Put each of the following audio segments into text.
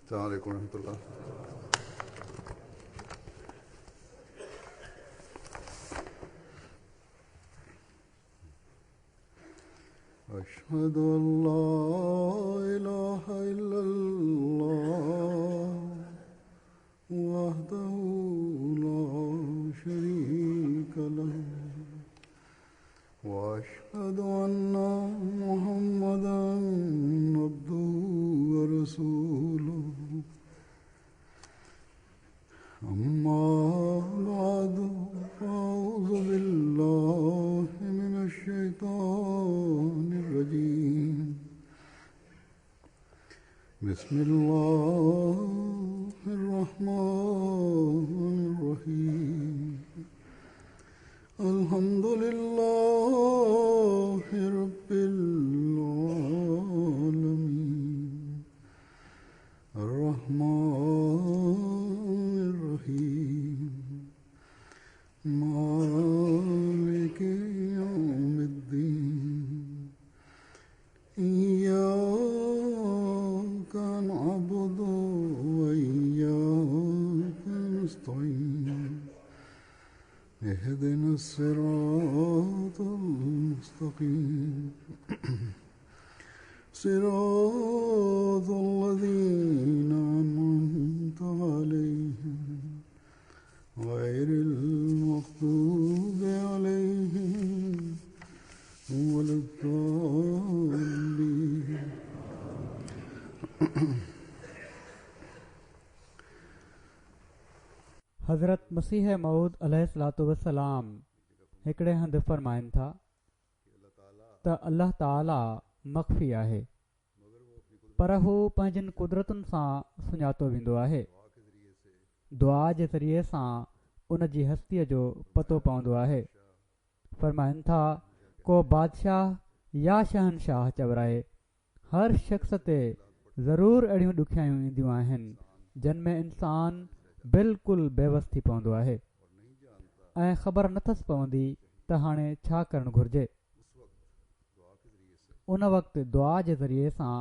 अस्सलामु अलैकुम रहमतुल्लाह। अशहदु अल्ला इलाहा इल्लल्लाह वहदहु ला शरीका लहु व अशहदु अन्ना मुहम्मदन अब्दुहु व रसूलुहु। अम्मा बअदु फ़अऊज़ु बिल्लाहि मिनश शैतानिर रजीम। बिस्मिल्लाहिर रहमानिर रहीम। अल्हम्दुलिल्लाहि रब्बिल आलमीन अर्रहमानिर रहीम मालिकि यौमिद्दीन। इय्याका नअबुदु व इय्याका नस्तईन। इहदिनस सिरातल मुस्तक़ीम सिरातल लज़ीना अनअमता अलैहिम गैरिल मग़्दूबि अलैहिम वलद्दाल्लीन। हज़रत मसीह मऊद अलैहिस्सलातु वस्सलाम हिकिड़े हंधि फ़रमाइनि था त अल्लाह ताला मख़फ़ी आहे, पर हू पंहिंजनि कुदरतुनि सां सुञातो वेंदो आहे। दुआ जे ज़रिए सां उन जी हस्तीअ जो पतो पवंदो आहे। फ़रमाइनि था, को बादशाह या शहनशाह चवराए, हर शख़्स ते ज़रूरु अहिड़ियूं ॾुखियायूं ईंदियूं आहिनि जिन में इंसान बिल्कुलु बेवस थी पवंदो आहे ऐं ख़बर नथसि पवंदी त हाणे छा करणु घुरिजे। उन वक़्तु दुआ जे ज़रिए सां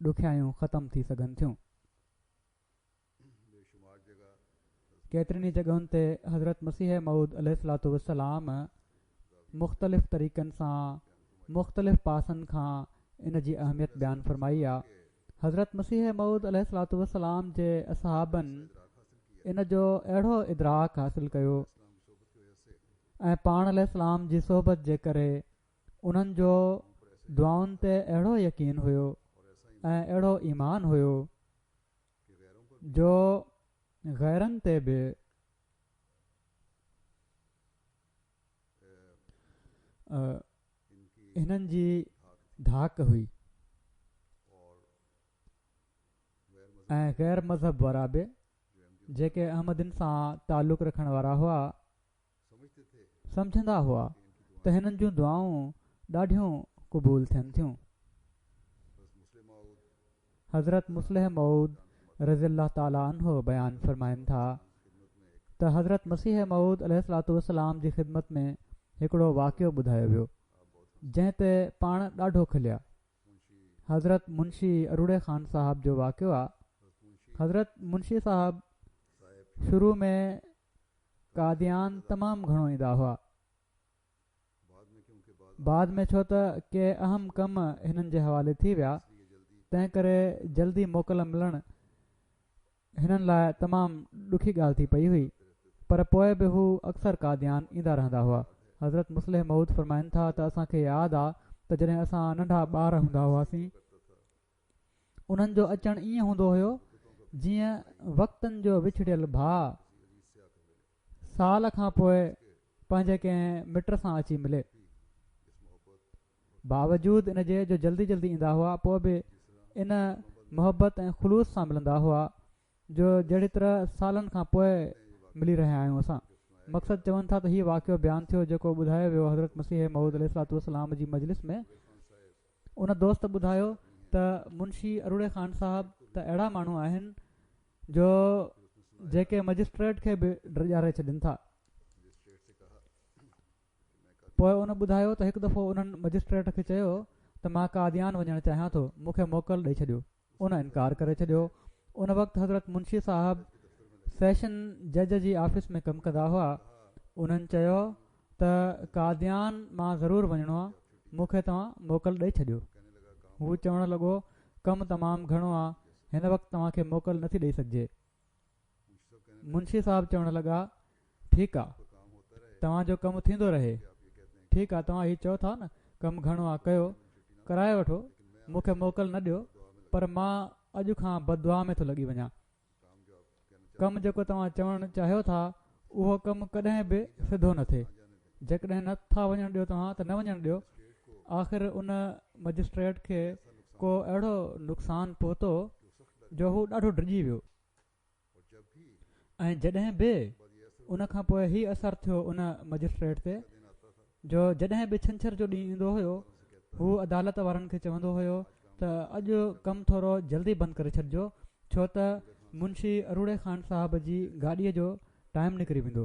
ॾुखियायूं ख़तमु थी सघनि थियूं। केतिरनि जॻहुनि ते हज़रत मसीह मऊद अलैहिस्सलातु वस्सलाम मुख़्तलिफ़ तरीक़नि सां मुख़्तलिफ़ पासनि खां इन जी अहमियत बयानु फ़रमाई आहे। हज़रत मसीह मऊद अलैहिस्सलातु वस्सलाम जे असहाबनि इन जो अहिड़ो इदराक हासिलु कयो ऐं पाण अलैहिस्सलाम जी सोहबत जे करे उन्हनि जो दुआउनि ते अहिड़ो यकीन हुयो ऐं अहिड़ो ईमान हुयो जो गैरनि ते बि हिननि जी धाक हुई ऐं गैर मज़हब वारा बि जेके अहमदिन सां ताल्लुक़ रखण वारा हुआ सम्झंदा हुआ त हिननि जूं दुआऊं ॾाढियूं क़बूल थियनि थियूं। हज़रत मुस्लिह मऊद रज़ियल्लाहु ताला अन्हु बयानु फ़रमाइनि था त हज़रत मसीह मऊद अलैहिस्सलातु वस्सलाम जी ख़िदमत में हिकिड़ो वाक़ियो ॿुधायो वियो जंहिं ते पाण ॾाढो खिलिया। हज़रत मुंशी अरूड़े ख़ान साहब जो वाक़ियो आहे। हज़रत मुंशी साहब शुरू में कादियान तमामु घणो ईंदा हुआ, बाद में छो त के अहम कम हिननि जे हवाले थी विया तंहिं करे जल्दी मोकल मिलणु हिननि लाइ तमामु ॾुखी ॻाल्हि थी पई हुई, पर पोइ बि हू अक्सर कादियान ईंदा रहंदा हुआ। हज़रत मुस्लिह मऊद फ़रमाइनि था त असांखे यादि आहे त जॾहिं असां नंढा ॿार हूंदा हुआसीं उन्हनि जो अचणु ईअं हूंदो हुयो जीअं वक़्तनि जो विछड़ियल भाउ साल खां पोइ पंहिंजे कंहिं मिट सां अची मिले। बावजूदि इन जे जो जल्दी जल्दी ईंदा हुआ, पोइ बि इन मुहबत ऐं ख़ुलूस सां मिलंदा हुआ जो जहिड़ी तरह सालनि खां पोइ मिली रहिया आहियूं असां। मक़सदु चवनि था त हीउ वाक़ियो बयानु थियो जेको ॿुधायो वियो हज़रत मसीह मऊद अलैहिस्सलातु वस्सलाम जी मजलिस में। उन दोस्त ॿुधायो त मुंशी अरूड़े ख़ान साहब त अहिड़ा माण्हू आहिनि जो जेके मजिस्ट्रेट खे बि ॾियारे छॾनि था। पोइ उन ॿुधायो त हिकु दफ़ो उन्हनि मजिस्ट्रेट खे चयो त मां कादियान वञणु चाहियां थो, मूंखे मोकल ॾेई छॾियो। उन इनकार करे छॾियो उन वक़्तु हज़रत मुंशी साहब सेशन जज जी ऑफिस में कमु कंदा हुआ। उन्हनि चयो त कादियान मां ज़रूरु वञिणो आहे, मूंखे तव्हां मोकल ॾेई छॾियो। हू चवणु लॻो कमु तमामु घणो आहे, हिन वक़्तु तव्हांखे मोकल नथी ॾेई सघिजे। मुंशी साहब चवणु लॻा ठीकु आहे, तव्हांजो कमु थींदो रहे। ठीकु आहे, तव्हां हीअ चओ था न कमु घणो आहे, कयो, कराए वठो, मूंखे मोकल न ॾियो, पर मां अॼु खां बददुआ में थो लॻी वञा। कमु जेको तव्हां चवणु चाहियो था उहो कमु कॾहिं बि सिधो न थिए। जेकॾहिं नथा वञणु ॾियो तव्हां त न वञणु ॾियो। आख़िर उन मजिस्ट्रेट खे को अहिड़ो नुक़सानु पहुतो जो हू ॾाढो डिॼी वियो। ऐं जॾहिं बि उन खां पोइ हीउ असरु थियो उन मजिस्ट्रेट ते जो जॾहिं बि छंछरु जो ॾींहुं ईंदो हुयो, हू अदालत वारनि खे चवंदो हुयो त अॼु कमु थोरो जल्दी बंदि करे छॾिजो, छो त मुंशी अरूड़े ख़ान साहब जी गाॾीअ जो टाइम निकिरी वेंदो।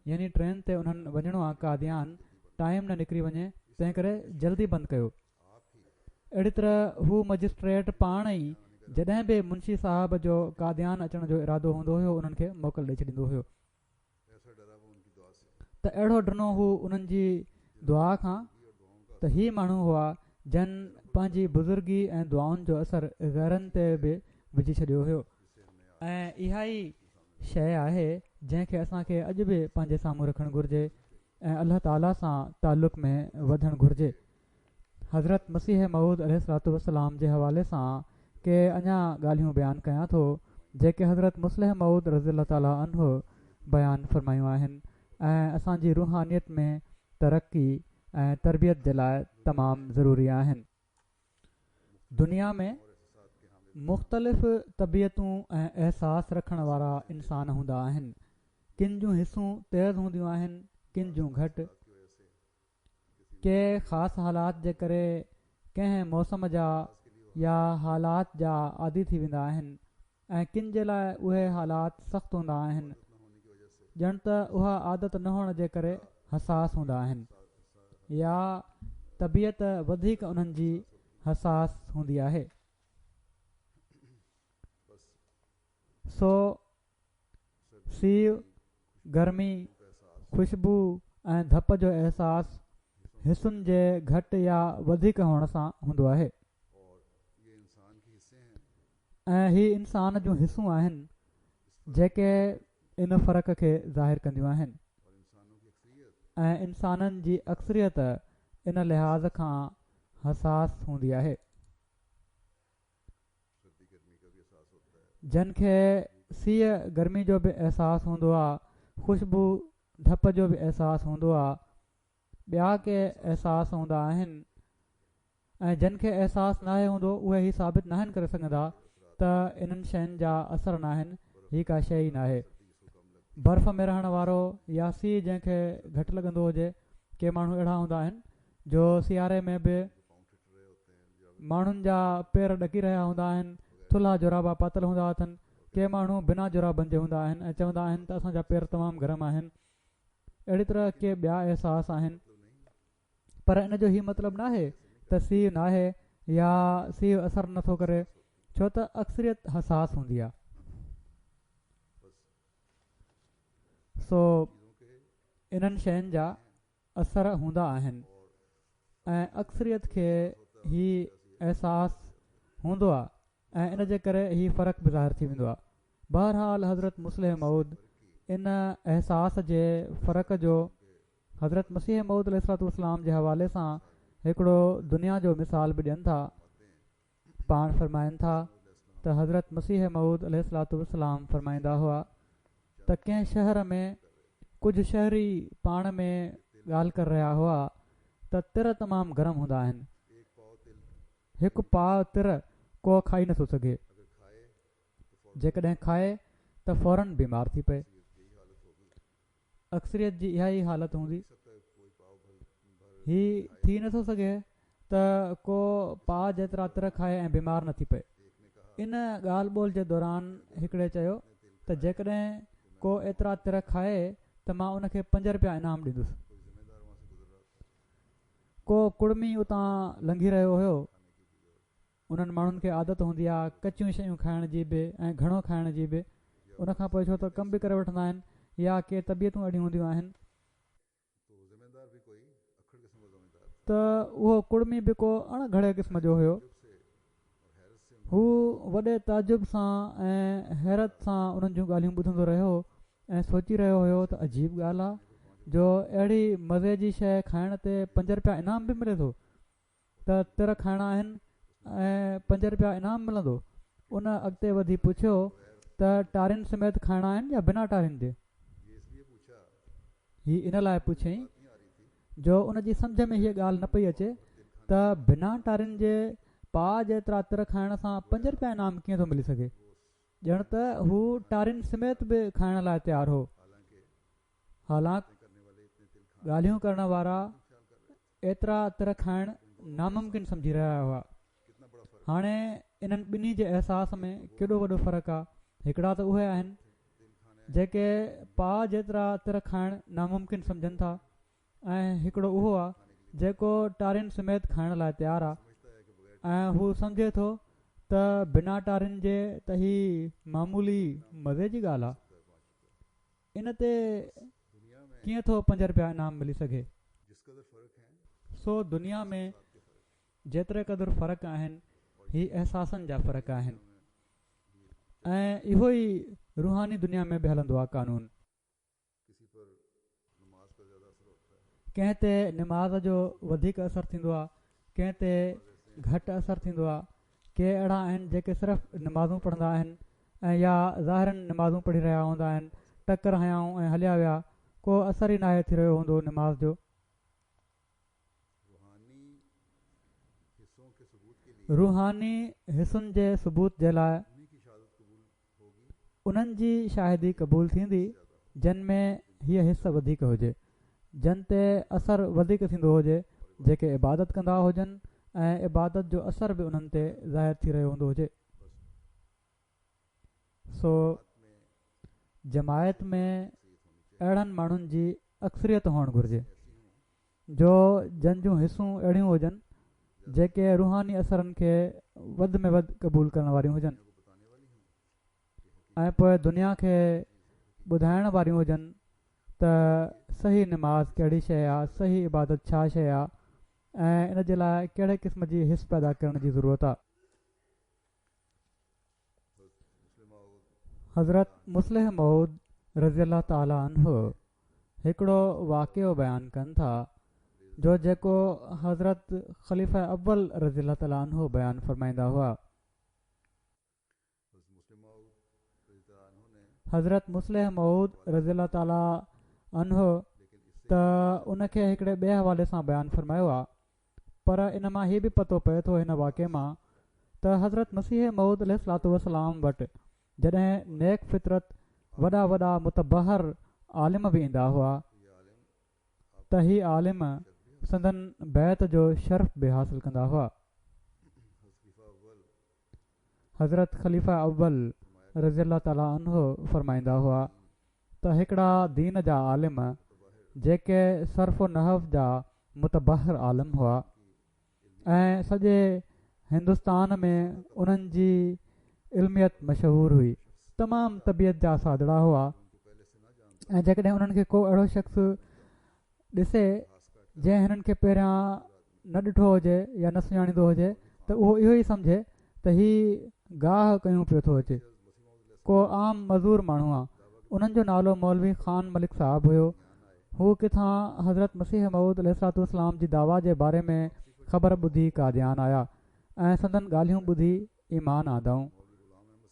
यानी ट्रेन ते उन्हनि वञिणो आहे कादियान, टाइम न निकिरी वञे, तंहिं करे जल्दी बंदि कयो। अहिड़ी तरह हू मजिस्ट्रेट पाण ई जॾहिं बि मुंशी साहब जो कादियान अचण जो इरादो हूंदो हुयो उन्हनि खे मोकल ॾेई छॾींदो हुयो। त अहिड़ो ॾिनो हू उन्हनि जी दुआ खां त ही माण्हू हुआ जन पंहिंजी बुज़ुर्गी ऐं दुआउनि जो असरु ग़ैरनि ते बि विझी छॾियो हुयो। ऐं इहा ई शइ आहे जंहिंखे असांखे अॼु बि पंहिंजे साम्हूं रखणु घुरिजे ऐं अल्लाह ताला सां तालुक़ में वधणु घुरिजे। हज़रत मसीह मऊद अलैहिस्सलातु वस्सलाम जे हवाले सां के अञा ॻाल्हियूं बयानु कयां थो जेके हज़रत मुस्लिह मऊद रज़ियल्लाहु ताला अन्हु बयानु फ़रमायूं आहिनि ऐं असांजी रूहानियत में तरक़ी ऐं तरबियत जे लाइ तमामु ज़रूरी आहिनि। दुनिया में मुख़्तलिफ़ तबियतूं ऐं अहसास रखण वारा इंसान हूंदा आहिनि। किन जूं हिसूं तेज़ हूंदियूं आहिनि, किन जूं घटि। के ख़ासि हालात जे करे कंहिं मौसम जा या हालात जा आदी थी वेंदा आहिनि ऐं किन जे लाइ उहे हालात सख़्तु हूंदा आहिनि, ॼण त उहा आदत न हुअण जे करे हसास हूंदा आहिनि या तबियत वधीक उन्हनि जी हसास हूंदी आहे। सो सीउ, गर्मी, खुशबू ऐं धप जो अहसास हिसुनि जे घटि या वधीक हुअण सां हूंदो आहे। ऐं ही इंसान जूं हिसूं आहिनि जेके इन फ़र्क़ खे ज़ाहिर कंदियूं आहिनि। ऐं इंसाननि जी अक्सरियत इन लिहाज़ खां हसास हूंदी आहे। जिन खे सीउ गर्मी जो बि अहसासु हूंदो आहे, खुशबू धप जो बि अहसासु हूंदो आहे, ॿिया के अहसास हूंदा आहिनि ऐं जिन खे अहसासु नाहे हूंदो उहे ही साबित नाहिनि करे सघंदा त इन्हनि शयुनि जा असर न आहिनि, ही का शइ ई न आहे। बर्फ़ में रहण वारो या सीउ जंहिंखे घटि लॻंदो हुजे, के माण्हू अहिड़ा हूंदा आहिनि जो सियारे में बि माण्हुनि जा पेर ॾकी रहिया हूंदा आहिनि, थुल्हा जोराबा पातल हूंदा अथनि। के माण्हू बिना जोराबनि जे हूंदा आहिनि ऐं चवंदा आहिनि त असांजा पेर तमामु गरम आहिनि। अहिड़ी तरह के ॿिया अहसास आहिनि, पर इन जो हीउ मतिलबु न आहे त सीउ न आहे या सीउ असरु नथो करे, छो त अक्सरियत हसास हूंदी आहे। सो इन्हनि शयुनि जा असर हूंदा आहिनि ऐं अक्सरियत खे ही अहसास हूंदो आहे ऐं इन जे करे ही फ़र्क़ु बि ज़ाहिर थी वेंदो आहे। बहरहाल हज़रत मुस्लिह मऊद इन अहसास जे फ़र्क़ जो हज़रत मसीह मऊद अलैहिस्सलातु वस्सलाम जे हवाले सां हिकिड़ो दुनिया जो मिसाल बि ॾियनि था। पाण फ़रमाइनि था त हज़रत मसीह मऊद अलैहिस्सलातु वस्सलाम फ़रमाईंदा हुआ त कंहिं शहर में कुझु शहरी पाण में ॻाल्हि कर रहिया हुआ त तिर तमामु गरम हूंदा आहिनि। हिकु पाव तिर को खाई नथो सघे, जेकॾहिं खाए त फ़ौरन बीमार थी पए। अक्सरियत जी इहा ई हालत हूंदी। ही थी नथो सघे त को पाव जेतिरा तिर खाए ऐं बीमार न थी पए। इन ॻाल्हि ॿोल जे दौरान हिकिड़े चयो त जेकॾहिं को एतिरा तिर खाए त मां उनखे 5 रुपया इनाम ॾींदुसि। को कुड़मी उतां लंघी रहियो हुयो, उन्हनि माण्हुनि खे आदत हूंदी आहे कचियूं शयूं खाइण जी बि ऐं घणो खाइण जी बि। उनखां पोइ छो त कमु बि करे वठंदा आहिनि या के तबियतूं अहिड़ियूं हूंदियूं आहिनि त उहो कुड़मी बि को अणघड़े क़िस्म जो हुयो। हू वॾे ताजुब सां ऐं हैरत सां उन्हनि जूं ॻाल्हियूं ॿुधंदो रहियो ऐं सोची रहियो हुयो त अजीब ॻाल्हि आहे जो अहिड़ी मज़े जी शइ खाइण ते 5 रुपया इनाम बि मिले थो त तिर खाइणा आहिनि ऐं 5 रुपया इनाम मिलंदो। उन अॻिते वधी पुछियो त टारियुनि समेत खाइणा आहिनि या बिना टारियुनि जे। ही इन लाइ पुछियईं जो उन जी सम्झ में हीअ ॻाल्हि न पई अचे त बिना टारियुनि जे पाउ जेतिरा तिर खाइण सां 5 रुपया इनाम कीअं थो मिली सघे। ॼण त हू टारियुनि समेत बि खाइण लाइ तयारु हो। हालांकि ॻाल्हियूं करण वारा एतिरा तिर खाइण नामुमकिन सम्झी रहिया हुआ। हाणे इन्हनि ॿिन्ही जे अहसास में केॾो वॾो फ़र्क़ु आहे। हिकिड़ा त उहे आहिनि जेके पाउ जेतिरा तिर खाइण नामुमकिन सम्झनि था ऐं हिकिड़ो उहो आहे जेको टारियुनि समेत खाइण लाइ तयारु आहे ऐं हू सम्झे थो त बिना टारियुनि जे त ही मामूली मज़े जी ॻाल्हि आहे। इन ते कीअं थो 5 रुपया इनाम मिली सघे। सो दुनिया में जेतिरे क़दुरु फ़र्क़ु आहिनि ही अहसासनि जा फ़र्क़ु आहिनि ऐं इहो ई रूहानी दुनिया में बि हलंदो आहे कानून। कंहिं ते निमाज़ जो वधीक असरु थींदो आहे, कंहिं ते घटि असरु थींदो आहे। के अहिड़ा आहिनि जेके सिर्फ़ु निमाज़ूं पढ़ंदा आहिनि ऐं या ज़ाहिरनि निमाज़ूं पढ़ी रहिया हूंदा आहिनि, टकर हयाऊं ऐं हलिया विया, को असरु ई नाहे थी रहियो हूंदो निमाज़ जो। रूहानी हिसुनि जे सबूत जे लाइ उन्हनि जी शाहिदी क़बूल थींदी जिन में हीअ हिस वधीक हुजे, जिन ते असरु वधीक थींदो हुजे, जेके इबादत कंदा हुजनि ऐं इबादत जो असर बि उन्हनि ते ज़ाहिर थी रहियो हूंदो हुजे। सो जमायत में अहिड़नि माण्हुनि जी अक्सरियत हुअणु घुरिजे जो जन जूं हिसूं अहिड़ियूं हुजनि जेके रूहानी असरनि खे वधि में वधि क़बूल करण वारियूं हुजनि ऐं पोइ दुनिया खे ॿुधाइण वारियूं हुजनि त सही निमाज़ कहिड़ी शइ आहे, सही इबादत छा शइ आहे ऐं इन जे लाइ कहिड़े क़िस्म जी हिस पैदा करण जी ज़रूरत आहे। हज़रत मुस्लिह मऊद रज़ी अल्लाह ताला अन्हु हिकिड़ो वाक़ियो बयानु कनि था जो जेको हज़रत ख़लीफ़ा अव्वल रज़ी अल्लाह ताला अन्हु बयानु फरमाईंदा हुआ। हज़रत मुस्लिह मऊद रज़ी अल्लाह ताला अन्हु त उनखे हिकिड़े ॿिए हवाले सां बयानु फरमायो आहे, पर इन मां हीअ बि पतो पए थो हिन वाक़े मां त हज़रत मसीह मऊद अलैहिस्सलातु वस्सलाम वटि जॾहिं नेक फितरत वॾा वॾा मुतबहर आलिम बि ईंदा हुआ त ही आलिम संदन बैत जो शर्फ़ बि हासिल कंदा हुआ। हज़रत ख़लीफ़ा अव्वल रज़ी अल्लाह ताला अन्हु फरमाईंदा हुआ त हिकिड़ा दीन जा आलिम जेके सर्फ़ नहव जा मुतबहर आलिम हुआ ऐं सॼे हिंदुस्तान में उन्हनि जी इल्मियत मशहूरु हुई, तमामु तबियत जा सादड़ा हुआ ऐं जेकॾहिं उन्हनि खे को अहिड़ो शख़्स ॾिसे जंहिं हिननि खे पहिरियां न ॾिठो हुजे या न सुञाणींदो हुजे त उहो इहो ई सम्झे त हीउ गाह कयूं पियो थो अचे। को आम मज़ूर माण्हू आहे, उन्हनि जो नालो मौलवी ख़ान मलिक साहबु हुयो। हू किथां हज़रत मसीह मऊद अलैहिस्सलातु वस्सलाम जी दावा जे बारे में ख़बर ॿुधी कादियान आया ऐं संदन ॻाल्हियूं ॿुधी ईमान आंदाऊं।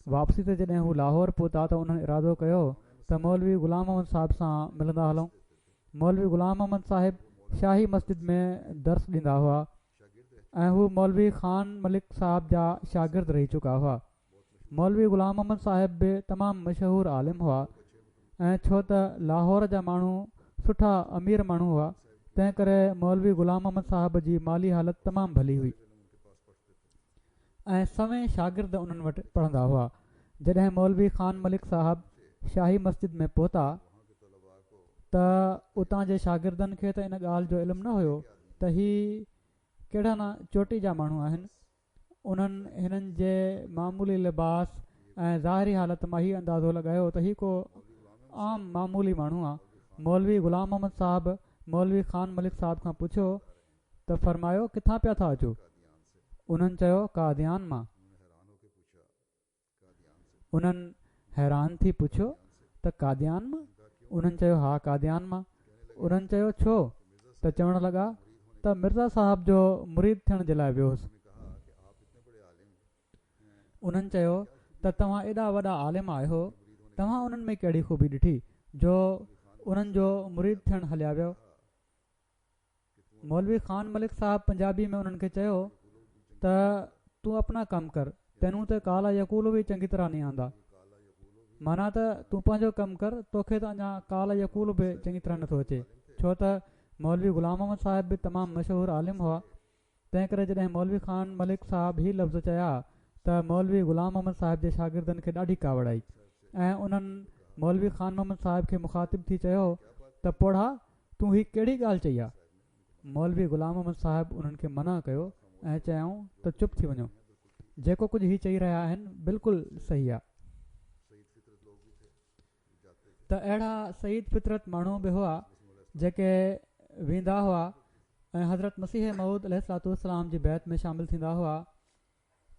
वापसी ते जॾहिं हू लाहौर पहुता त उन्हनि इरादो कयो त मौलवी ग़ुलाम मोहम्मद साहिब सां मिलंदा हलूं। मौलवी ग़ुलाम मोहम्मद साहिब शाही मस्जिद में दर्स ॾींदा हुआ ऐं हू मौलवी ख़ान मलिक साहिब जा शागिर्द रही चुका हुआ। मौलवी ग़ुलाम मोहम्मद साहिब बि तमामु मशहूरु आलिम हुआ ऐं छो त लाहौर जा माण्हू सुठा अमीर माण्हू हुआ, तंहिं करे मौलवी ग़ुलाम मोहम्मद साहिब जी माली हालत तमामु भली हुई ऐं सवें शागिर्द उन्हनि वटि पढ़ंदा हुआ। जॾहिं मौलवी ख़ान मलिक साहिब शाही मस्जिद में पहुता त उतां जे शागिर्दनि खे त इन ॻाल्हि जो इल्मु न हुयो त ही कहिड़ा न चोटी जा माण्हू आहिनि उन्हनि हिननि जे मामूली लिबास ऐं ज़ाहिरी हालत मां हीउ अंदाज़ो लॻायो त हीउ को आम मामूली माण्हू आहे। मौलवी ग़ुलाम मोहम्मद साहिबु मौलवी ख़ान मलिक साहिब खां पुछियो त फ़रमायो किथां पिया था अचो? उन्हनि चयो कादियान मां। उन्हनि हैरान थी पुछियो त कादियान मां? उन्हनि चयो हा कादियान मां। उन्हनि चयो छो? त चवण लॻा त मिर्ज़ा साहिब जो मुरीद थियण जे लाइ वियो हुउसि। उन्हनि चयो त तव्हां एॾा वॾा आलिम आहियो, तव्हां उन्हनि में कहिड़ी ख़ूबी ॾिठी जो उन्हनि जो मुरीद थियणु हलिया वियो? मौलवी ख़ान मलिक साहिबु पंजाबी में उन्हनि खे चयो त तूं अपना कमु कर, तैनूं त काला यकूल बि चङी तरह नहीं आंदा। माना त तूं पंहिंजो कमु कर, तोखे त अञा काला यकूल बि चङी तरह नथो अचे। छो त मौलवी ग़ुलाम मोहम्मद साहिब बि तमामु मशहूरु आलिम हुआ। तंहिं करे जॾहिं मौलवी ख़ान मलिक साहिबु ही लफ़्ज़ चया त मौलवी ग़ुलाम मोहम्मद साहिब जे शागिर्दनि खे ॾाढी कावड़ आई ऐं उन्हनि मौलवी ख़ान मोहम्मद साहिब खे मुखातिब थी चयो त पोढ़ा तूं ही कहिड़ी ॻाल्हि चई आहे? मौलवी ग़ुलाम मोहम्मद साहिबु उन्हनि खे मना कयो ऐं चयऊं त चुप थी वञो, जेको कुझु ही चई रहिया आहिनि बिल्कुलु सही आहे। त अहिड़ा सईद फितरत माण्हू बि हुआ जेके वेंदा हुआ ऐं हज़रत मसीह मऊद अलैहिस्सलाम जी बैत में शामिल थींदा हुआ।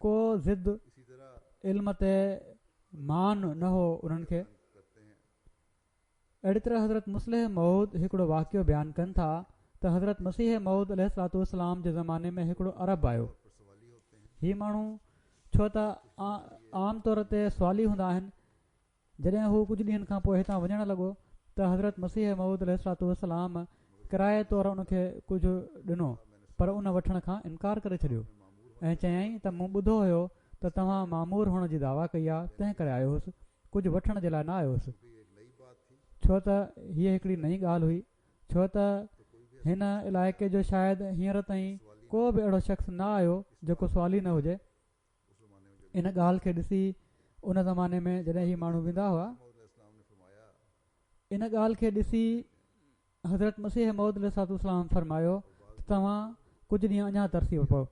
को ज़िद इल्म ते मान न हो उन्हनि खे। अहिड़ी तरह हज़रत मुस्लिह मऊद हिकिड़ो वाक़ियो बयानु कनि था त हज़रत मसीह मऊद अलैहिस्सलाम जे ज़माने में हिकिड़ो अरब आयो। हीअ माण्हू छो त आम तौर ते सुवाली हूंदा आहिनि, जॾहिं हू कुझु ॾींहंनि खां पोइ हितां वञणु लॻो त हज़रत मसीह मऊद अलैहिस्सलाम किराए तौरु उनखे कुझु ॾिनो, पर उन वठण खां इनकार करे छॾियो ऐं चयईं त मूं ॿुधो हुयो त तव्हां मामूर हुअण जी दावा कई आहे, तंहिं करे आयो हुउसि, कुझु वठण जे लाइ न आयो हुउसि। छो त हीअ हिकिड़ी नई ॻाल्हि हुई, छो त हिन इलाइक़े जो शायदि हींअर ताईं को बि अहिड़ो शख़्स न आयो जेको सुवाली न हुजे। इन ॻाल्हि खे ॾिसी उन ज़माने में जॾहिं हीअ माण्हू वेंदा हुआ, इन ॻाल्हि खे ॾिसी हज़रत मसीह मऊद अलैहिस्सलाम फरमायो त तव्हां कुझु ॾींहं अञा तरसी पियो।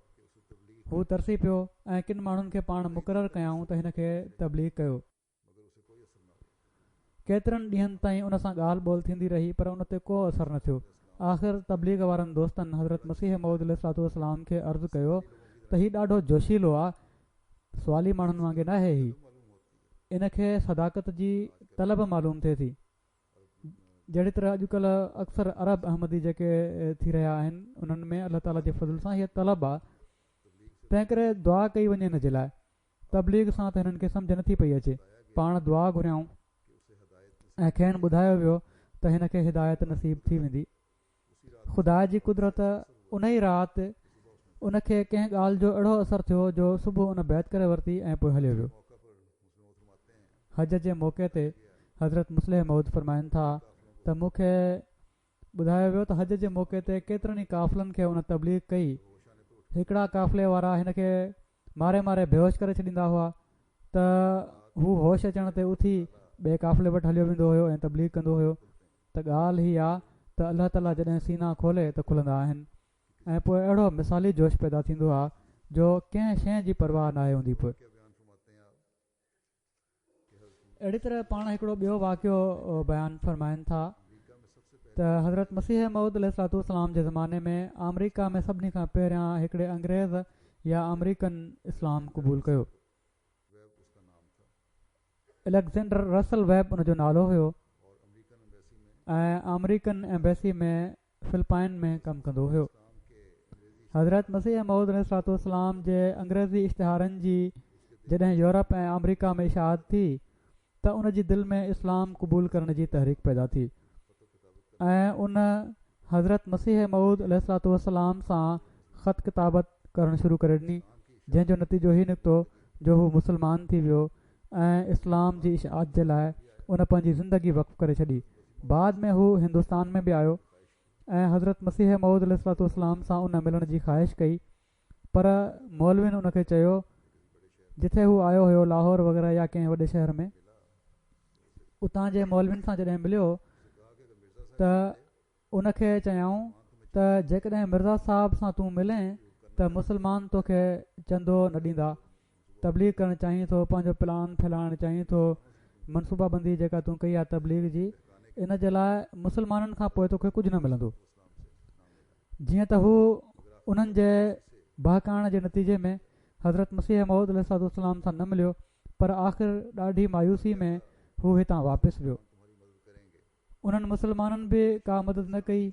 हू तरसी पियो ऐं किन माण्हुनि खे पाण मुक़ररु कयाऊं त हिन खे तबलीग कयो। केतिरनि ॾींहंनि ताईं उन सां ॻाल्हि ॿोल थींदी रही, पर उन ते को असरु न थियो। आख़िर तबलीग वारनि दोस्तनि हज़रत मसीह मऊद अलैहिस्सलाम खे अर्ज़ु कयो त हीउ ॾाढो जोशीलो आहे, सुवाली माण्हुनि वांगुरु न आहे, इन खे सदाकत जी तलब मालूम थिए थी। जहिड़ी तरह अॼुकल्ह अक्सर अरब अहमदी जेके थी रहिया आहिनि, उन्हनि में अलाह ताला जे फज़ल सां हीअ तलब आहे। तंहिं करे दुआ कई वञे हिन जे लाइ। तबलीग सां त हिननि खे सम्झ नथी पई अचे। पाण दुआ घुरियऊं ऐं खेनि ॿुधायो वियो त हिन खे हिदायत नसीब थी वेंदी। ख़ुदा जी कुदरत उन ई राति उनखे कंहिं ॻाल्हि जो अहिड़ो असरु थियो जो सुबुह उन बैत करे वरिती ऐं पोइ हलियो वियो। हज जे मौक़े ते हज़रत मुस्लिह मऊद फरमाइनि था त मूंखे ॿुधायो वियो त हज जे मौक़े ते केतिरनि ई काफ़िलनि खे उन तबलीग कई। हिकिड़ा काफ़िले वारा हिन खे मारे मारे बेहोश करे छॾींदा हुआ त हू होश अचण ते उथी ॿिए काफ़िले वटि हलियो वेंदो हुयो ऐं तबलीग कंदो हुयो। त ॻाल्हि हीअ आहे त अलाह ताला जॾहिं सीना खोले त खुलंदा आहिनि ऐं पोइ अहिड़ो मिसाली जोश पैदा थींदो आहे जो कंहिं शइ जी परवाह न आहे हूंदी। पोइ अहिड़ी तरह पाण हिकिड़ो ॿियो वाक़ियो बयानु फरमाइनि था त हज़रत मसीह मऊद अलैहिस्सलाम जे ज़माने में अमरीका में सभिनी खां पहिरियां हिकिड़े अंग्रेज़ या अमरीकन इस्लाम क़बूल कयो। एलेक्जेंडर रसल वेब उनजो नालो हुयो ऐं अमरीकन एम्बेसी में फिलिपाइन में कमु कंदो हुयो। हज़रत मसीह मऊद अलैहिस्सलाम जे अंग्रेज़ी इश्तिहारनि जी जॾहिं यूरोप ऐं अमरीका में इशाअत थी त उन जी दिलि में इस्लाम क़बूल करण जी तहरीक पैदा थी ऐं उन हज़रत मसीह मऊद अलैहिस्सलाम सां ख़त किताबत करणु शुरू करे ॾिनी, जंहिंजो नतीजो ही निकितो जो हू मुस्लमान थी वियो ऐं इस्लाम जी इशाअत जे लाइ उन पंहिंजी ज़िंदगी वक़्फ़ करे छॾी। बाद में हू हिंदुस्तान में बि आयो ऐं हज़रत मसीह मऊद अलैहिस्सलाम सां उन मिलण जी ख़्वाहिश कई, पर मौलविन उनखे चयो जिथे हू आयो हुयो लाहौर वग़ैरह या कंहिं वॾे शहर में, उतां जे मौलविन सां जॾहिं मिलियो त उनखे चयऊं त जेकॾहिं मिर्ज़ा साहिब सां तूं मिलें त मुस्लमान तोखे चंदो न ॾींदा, तबलीग करणु चाहीं थो, पंहिंजो प्लान फैलाइणु चाहीं थो, मनसूबाबंदी जेका तूं कई आहे तबलीग जी, इन जे लाइ मुस्लमाननि खां पोइ तोखे कुझु न मिलंदो। जीअं त हू उन्हनि जे बहकाइण जे नतीजे में हज़रत मसीह मऊद अलैहिस्सलाम सां न मिलियो, पर आख़िर ॾाढी मायूसी में हू हितां वापसि वियो। उन्हनि मुस्लमाननि बि का मदद न कई।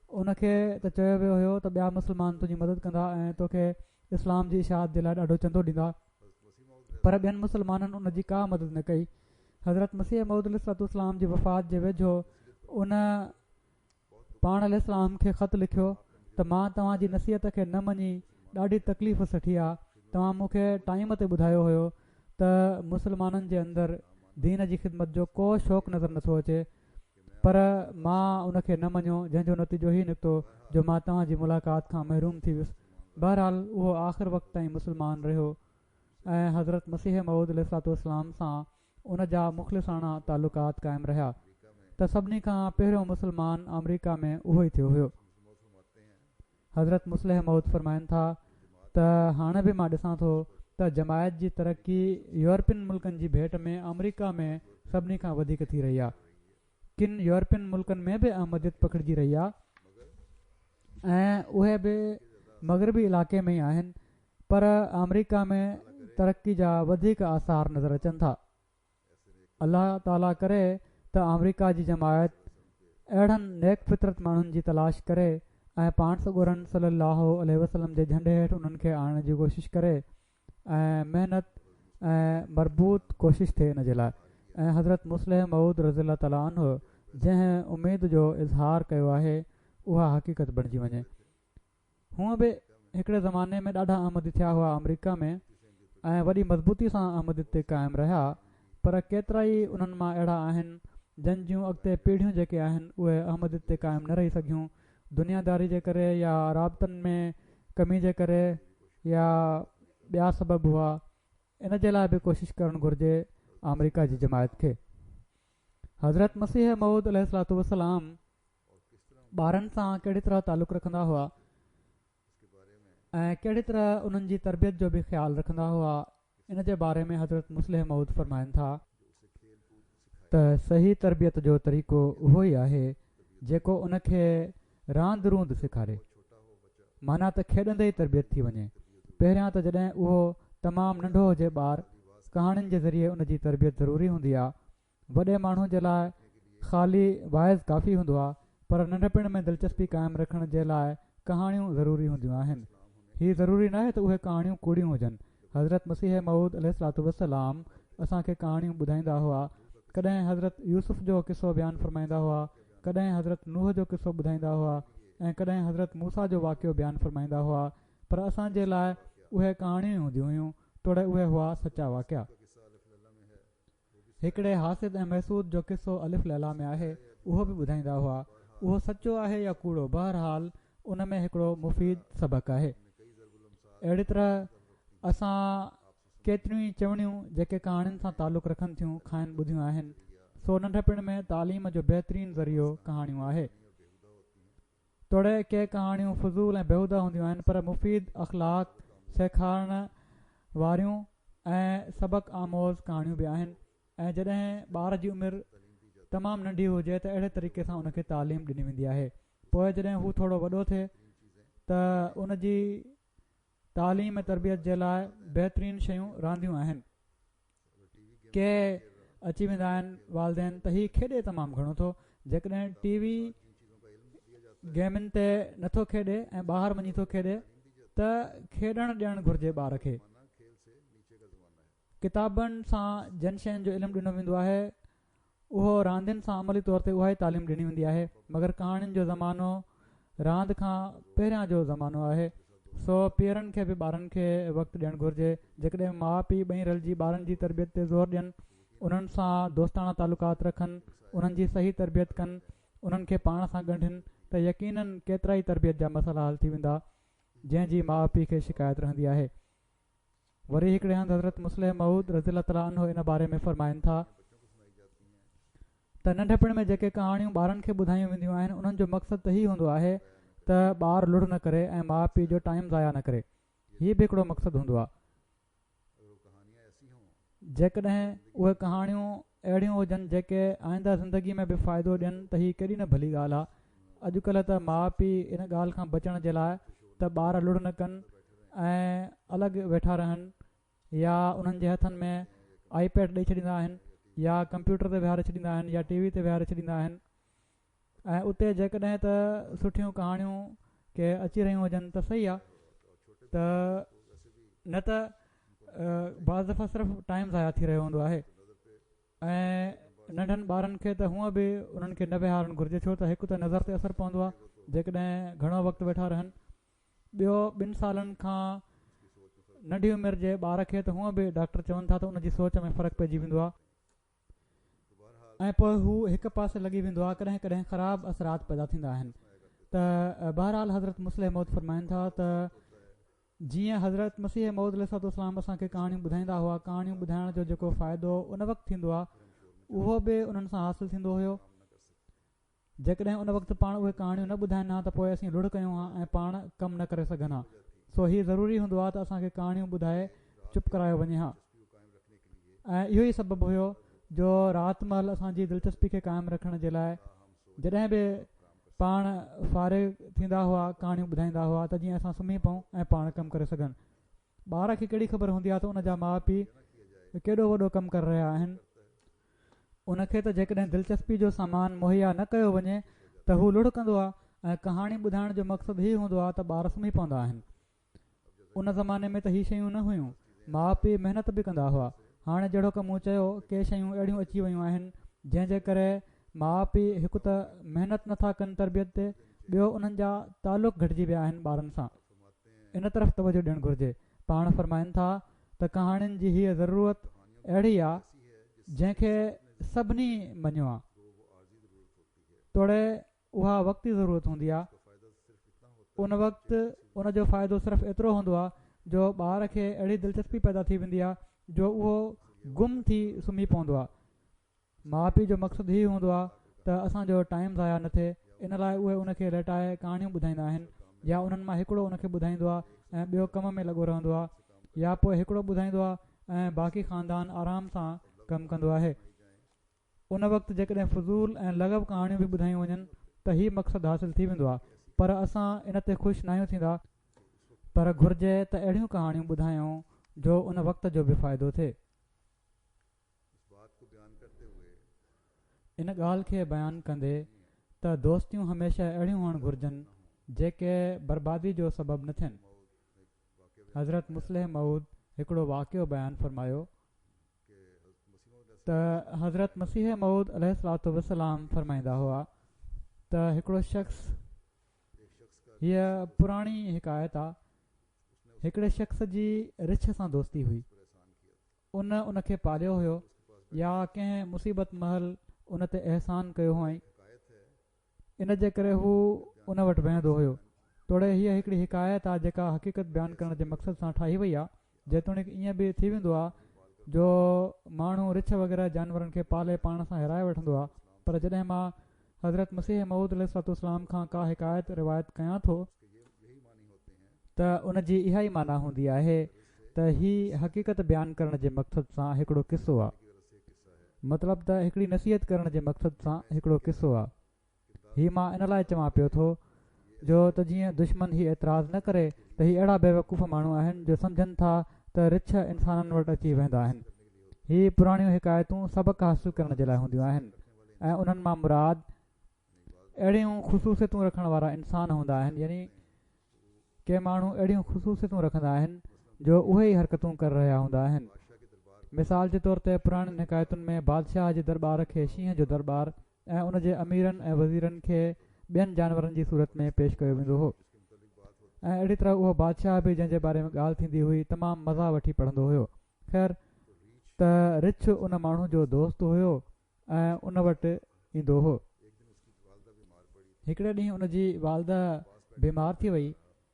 उनखे त चयो वियो हुयो त ॿिया मुस्लमान तुंहिंजी मदद कंदा ऐं तोखे इस्लाम जी इशाअत जे लाइ ॾाढो चंदो ॾींदा, पर ॿियनि मुस्लमाननि उन जी का मदद न कई। हज़रत मसीह मऊद अलैहिस्सलाम जी वफ़ात जे वेझो उन पाण अलैहिस्सलाम खे ख़त लिखियो त मां तव्हांजी नसीहत खे न मञी ॾाढी तकलीफ़ सठी आहे। तव्हां मूंखे टाइम ते ॿुधायो हुयो त मुस्लमाननि जे अंदरि दीन जी ख़िदमत जो को शौक़ु नज़र नथो अचे, पर मां उनखे न मञियो, जंहिंजो नतीजो ई निकितो जो मां तव्हांजी मुलाक़ात खां महरूम थी वियुसि। बहरहाल उहो आख़िर वक़्त ताईं मुस्लमान रहियो ऐं हज़रत मसीह मऊद अलैहिस्सलाम सां उन जा मुख़लिसाना तालुकात क़ाइमु रहिया। त सभिनी खां पहिरियों मुस्लमान अमरीका में उहो ई थियो हुयो। हज़रत मुस्लिह मऊद फ़रमाइनि था त हाणे बि मां ॾिसां थो त जमायत जी तरक़ी यूरोपियन मुल्कनि जी भेट में अमरीका में सभिनी खां वधीक थी रही आहे। किन यूरोपियन मुल्कनि में बि अहमदियत पकड़िजी रही आहे ऐं उहे बि मग़रबी इलाइक़े में ई आहिनि, पर अमरीका में तरक़ी जा वधीक आसार नज़र अचनि था। अल्लाह ताला करे त अमरीका जी जमायत अहिड़नि नेक फितरत माण्हुनि जी तलाश करे ऐं पाण सॻोरनि सल्लल्लाहु अलैहि वसल्लम जे झंडे हेठि उन्हनि खे आणण जी कोशिशि करे ऐं महिनत ऐं मरबूत कोशिशि थिए इन जे लाइ। ऐं हज़रत मुस्लिह मऊद रज़ियल्लाहु ताला अन्हु जंहिं उमेद जो इज़हार कयो आहे उहा हक़ीक़त बणिजी वञे। हूअं बि हिकिड़े ज़माने में ॾाढा अहमदी थिया हुआ अमरीका में ऐं वॾी मज़बूती सां अहमदियत ते क़ाइमु रहिया, पर केतिरा ई उन्हनि मां अहिड़ा आहिनि जंहिंजूं अॻिते पीढ़ियूं जेके आहिनि उहे अहमदियत ते क़ाइमु न रही सघियूं, दुनियादारी जे करे या राबतनि में कमी जे करे या ॿिया सबब हुआ। इन जे लाइ बि कोशिशि करणु घुरिजे अमरीका जी जमायत खे। हज़रत मसीह मऊद अलैहिस्सलाम ॿारनि सां कहिड़ी तरह तालुक़ु रखंदा हुआ ऐं कहिड़ी तरह उन्हनि जी तरबियत जो बि ख़्यालु रखंदा हुआ, इन जे बारे में हज़रत मुस्लिह मऊद फ़रमाइनि था त सही तरबियत जो तरीक़ो उहो ई आहे जेको उनखे रांदि रूंद सेखारे, माना त खेॾंदे ई तरबियत थी वञे। पहिरियां त जॾहिं उहो तमामु नंढो हुजे ॿारु, कहाणियुनि जे ज़रिए उन जी तरबियत ज़रूरी हूंदी आहे। वॾे माण्हू जे लाइ ख़ाली वाइज़ काफ़ी हूंदो आहे, पर नंढपिण में दिलचस्पी क़ाइमु रखण जे लाइ कहाणियूं ज़रूरी हूंदियूं आहिनि। हीअ ज़रूरी न आहे त उहे कहाणियूं कूड़ियूं हुजनि। हज़रत मसीह मऊद अलैहिस्सलाम असांखे कहाणियूं ॿुधाईंदा हुआ। कॾहिं हज़रत यूसुफ जो किसो बयानु फ़रमाईंदा हुआ, कॾहिं हज़रत नूह जो किसो ॿुधाईंदा हुआ ऐं कॾहिं हज़रत मूसा जो वाक़ियो बयानु फ़रमाईंदा हुआ, पर असांजे लाइ उहे कहाणियूं हूंदियूं हुयूं, तोड़े उहे हुआ सचा वाक़िया। हिकिड़े हासिद ऐं महसूद जो किसो अलिफ लैला में आहे, उहो बि ॿुधाईंदा हुआ। उहो सचो आहे या कूड़ो, बहरहाल उन में हिकिड़ो मुफ़ीद सबक़ु आहे। अहिड़ी तरह असां केतिरियूं ई चवणियूं जेके कहाणियुनि सां तालुक़ु रखनि थियूं खाइनि ॿुधियूं आहिनि। सो नंढपिण में तालीम जो बहितरीनु ज़रियो कहाणियूं आहे। तोड़े के कहाणियूं फज़ूल ऐं बेहूदा हूंदियूं आहिनि, पर मुफ़ीद अख़लाक सेखारण वारियूं ऐं सबक़ आमोज़ कहाणियूं बि आहिनि। ऐं जॾहिं ॿार जी उमिरि तमामु नंढी हुजे त अहिड़े तरीक़े सां उनखे तालीम ॾिनी वेंदी आहे। पोइ जॾहिं हू थोरो वॾो थिए त उन जी तालीम ऐं तरबियत जे लाइ बहितरीनु शयूं रांदियूं आहिनि। के अची वेंदा आहिनि वालदेन त हीउ खेॾे तमामु घणो थो, जेकॾहिं टीवी गेमुनि ते नथो खेॾे ऐं ॿाहिरि वञी थो खेॾे त खेॾणु ॾियणु घुरिजे ॿार खे। किताबनि सां जिन शयुनि जो इल्मु ॾिनो वेंदो आहे उहो रांदियुनि सां अमली तौर ते उहा ई तालीम ॾिनी वेंदी आहे, मगर कहाणियुनि जो ज़मानो रांदि खां पहिरियां जो ज़मानो आहे। सो पीअरनि खे बि ॿारनि खे वक़्तु ॾियणु घुरिजे। जेकॾहिं माउ पीउ ॿई रलिजी ॿारनि जी तरबियत ते ज़ोर ॾियनि, उन्हनि सां दोस्ताना तालुकात रखनि, उन्हनि जी सही तरबियत कनि, उन्हनि खे पाण सां ॻंढनि त यकीननि केतिरा ई तरबियत जा मसइला हल थी वेंदा जंहिंजी माउ पीउ खे शिकायत रहंदी आहे। वरी हिकिड़े हंधि हज़रत मुस्लिह मऊद रज़ियल्लाहु ताला अन्हु इन बारे में फ़रमाइनि था त नंढपिण में जेके कहाणियूं ॿारनि खे ॿुधायूं वेंदियूं आहिनि उन्हनि जो मक़सदु त ई हूंदो आहे त ॿारु लुड़ न करे ऐं माउ पीउ जो टाइम ज़ाया न करे। हीअ बि हिकिड़ो मक़सदु हूंदो आहे। जेकॾहिं उहे कहाणियूं अहिड़ियूं हुजनि जेके आईंदा ज़िंदगी में बि फ़ाइदो ॾियनि त हीअ केॾी न भली ॻाल्हि आहे। अॼुकल्ह त माउ पीउ इन ॻाल्हि खां बचण जे लाइ त ॿार लुड़ न कनि ऐं अलॻि वेठा रहनि या उन्हनि जे हथनि में आईपैड ॾेई छॾींदा आहिनि या कंप्यूटर ते विहारे छॾींदा आहिनि या टीवी ते विहारे छॾींदा आहिनि। ऐं उते जेकॾहिं त सुठियूं कहाणियूं के अची रहियूं हुजनि त सही आहे, त न त बाज़ दफ़ा सिर्फ़ु टाइम ज़ाया थी रहियो हूंदो आहे। ऐं नंढनि ॿारनि खे त हूअं बि उन्हनि खे न विहारणु घुरिजे, छो त हिकु त नज़र ते असरु पवंदो आहे जेकॾहिं घणो वक़्तु वेठा रहनि। ॿियो 2 सालनि खां नंढी उमिरि जे ॿार खे त हूअं बि डॉक्टर चवनि था त उनजी सोच में फ़र्क़ु पइजी वेंदो आहे ऐं पोइ हू हिकु पासे लॻी वेंदो आहे। कॾहिं कॾहिं ख़राबु असरात पैदा थींदा आहिनि। त बहरहाल हज़रत मुस्लिम मौद फरमाइनि था त जीअं हज़रत मसीह मौद अलैहिस्सलाम असांखे कहाणियूं ॿुधाईंदा हुआ, कहाणियूं ॿुधाइण जो जेको फ़ाइदो उन वक़्तु थींदो आहे उहो बि उन्हनि सां हासिलु थींदो हुयो। जेकॾहिं उन वक़्तु पाण उहे कहाणियूं न ॿुधाइनि हा त पोइ असीं लुड़ कयूं हा ऐं पाण कमु न करे सघनि हा। सो हीअ ज़रूरी हूंदो आहे त असांखे कहाणियूं ॿुधाए चुप करायो वञे हा। ऐं इहो ई सबबु हुयो जो राति महिल असांजी दिलचस्पी खे क़ाइमु रखण जे लाइ जॾहिं बि पाण फारिग थींदा हुआ कहाणियूं ॿुधाईंदा हुआ त जीअं असां सुम्ही पऊं ऐं पाण कमु करे सघनि। ॿार खे कहिड़ी ख़बर हूंदी आहे त उनजा माउ पीउ केॾो वॾो कमु करे रहिया आहिनि। उनखे त जेकॾहिं दिलचस्पी जो सामान मुहैया न कयो वञे त हू लुड़ कंदो आहे ऐं कहाणी ॿुधाइण जो मक़सदु हीअ हूंदो आहे त ॿार सुम्ही पवंदा आहिनि। उन ज़माने में त हीअ शयूं न हुयूं, माउ पीउ महिनत बि कंदा हुआ। हाणे जहिड़ो की मूं चयो के शयूं अहिड़ियूं अची वियूं आहिनि जंहिंजे करे माउ पीउ हिकु त महिनत नथा कनि तरबियत ते, ॿियो उन्हनि जा तालुक़ घटिजी विया आहिनि ॿारनि सां। इन तरफ़ तवजो ॾियणु घुरिजे। पाण फरमाइनि था त कहाणियुनि जी हीअ ज़रूरत अहिड़ी आहे जंहिंखे सभिनी मञियो आहे, तोड़े उहा वक़्ती ज़रूरत हूंदी आहे। उन वक़्तु उनजो फ़ाइदो सिर्फ़ु एतिरो हूंदो आहे जो ॿार खे अहिड़ी दिलचस्पी पैदा थी वेंदी आहे जो उहो गुम थी सुम्ही पवंदो आहे। माउ पीउ जो मक़सदु हीअ हूंदो आहे त असांजो टाइम ज़ाया न थिए, इन लाइ उहे उनखे लेटाए कहाणियूं ॿुधाईंदा आहिनि या उन्हनि मां हिकिड़ो उनखे ॿुधाईंदो आहे ऐं ॿियो कम में लॻो रहंदो आहे या पोइ हिकिड़ो ॿुधाईंदो आहे ऐं बाक़ी ख़ानदान आराम सां कमु कंदो आहे। उन वक़्तु जेकॾहिं फज़ूल ऐं लॻव कहाणियूं बि ॿुधायूं वञनि त हीअ मक़सदु हासिलु थी वेंदो आहे। पर असां इन ते ख़ुशि न आहियूं थींदा, पर घुरिजे त अहिड़ियूं कहाणियूं ॿुधायूं जो उन वक़्त जो बि फ़ाइदो थिए। इन ॻाल्हि खे बयानु कंदे त दोस्तियूं हमेशह अहिड़ियूं हुअणु घुरिजनि जेके बर्बादी जो सबबु न थियनि। हज़रत मुस्लिम मऊद हिकिड़ो वाक़ियो बयानु फरमायो त हज़रत मसीह मऊद अलैहिस्सलातु वस्सलाम फरमाईंदा हुआ त हिकिड़ो शख़्स, हीअ पुराणी हिकायत आहे, हिकिड़े शख़्स जी रिछ सां दोस्ती हुई। उनखे पालियो हुयो या कंहिं मुसीबत महल उन ते अहसान कयो हुअईं, इन जे करे हू उन वटि वेहंदो हुयो। तोड़े हीअ हिकिड़ी हिकायत आहे जेका हक़ीक़त बयानु करण जे मक़सद सां ठाही वई आहे। जेतोणीकि ईअं बि थी वेंदो आहे जो माण्हू रिछ वग़ैरह जानवरनि खे पाले पाण सां हिराए वठंदो आहे, पर जॾहिं मां हज़रत मसीह मऊद अलैहिस्सलाम खां का हिकायत रिवायत कयां थो त उनजी इहा ई माना हूंदी आहे त हीअ हक़ीक़त बयानु करण जे मक़सद सां हिकिड़ो किस्सो आहे, मतिलबु त हिकिड़ी नसीहत करण जे मक़सद सां हिकिड़ो किस्सो आहे। हीअ मां इन लाइ चवां पियो थो जो त जीअं दुश्मन हीअ एतिराज़ु न करे त हीअ अहिड़ा बेवकूफ़ माण्हू आहिनि जो सम्झनि था त रिछ इंसाननि वटि अची वेंदा आहिनि। हीअ पुराणियूं हिकायतूं सबक़ु हासिलु करण जे लाइ हूंदियूं आहिनि ऐं उन्हनि मां मुराद अहिड़ियूं ख़ुशूसियतूं रखण वारा इंसान हूंदा आहिनि, यानी के माण्हू अहिड़ियूं ख़ुशूसियतूं रखंदा आहिनि जो उहे ई हरकतूं करे रहिया हूंदा आहिनि। मिसाल जे तौर ते पुराणियुनि हिकायतुनि में बादशाह जे दरबार खे शींहं जो दरबार ऐं उनजे अमीरनि ऐं वज़ीरनि खे ॿियनि जानवरनि जी सूरत में पेश कयो वेंदो हो ऐं अहिड़ी तरह उहो बादशाह बि जंहिंजे बारे में ॻाल्हि थींदी हुई तमामु मज़ा वठी पढ़ंदो हुयो। ख़ैर त रिछ उन माण्हू जो दोस्त हुयो ऐं उन वटि ईंदो हो। हिकिड़े ॾींहुं उनजी वालदा बीमार थी वई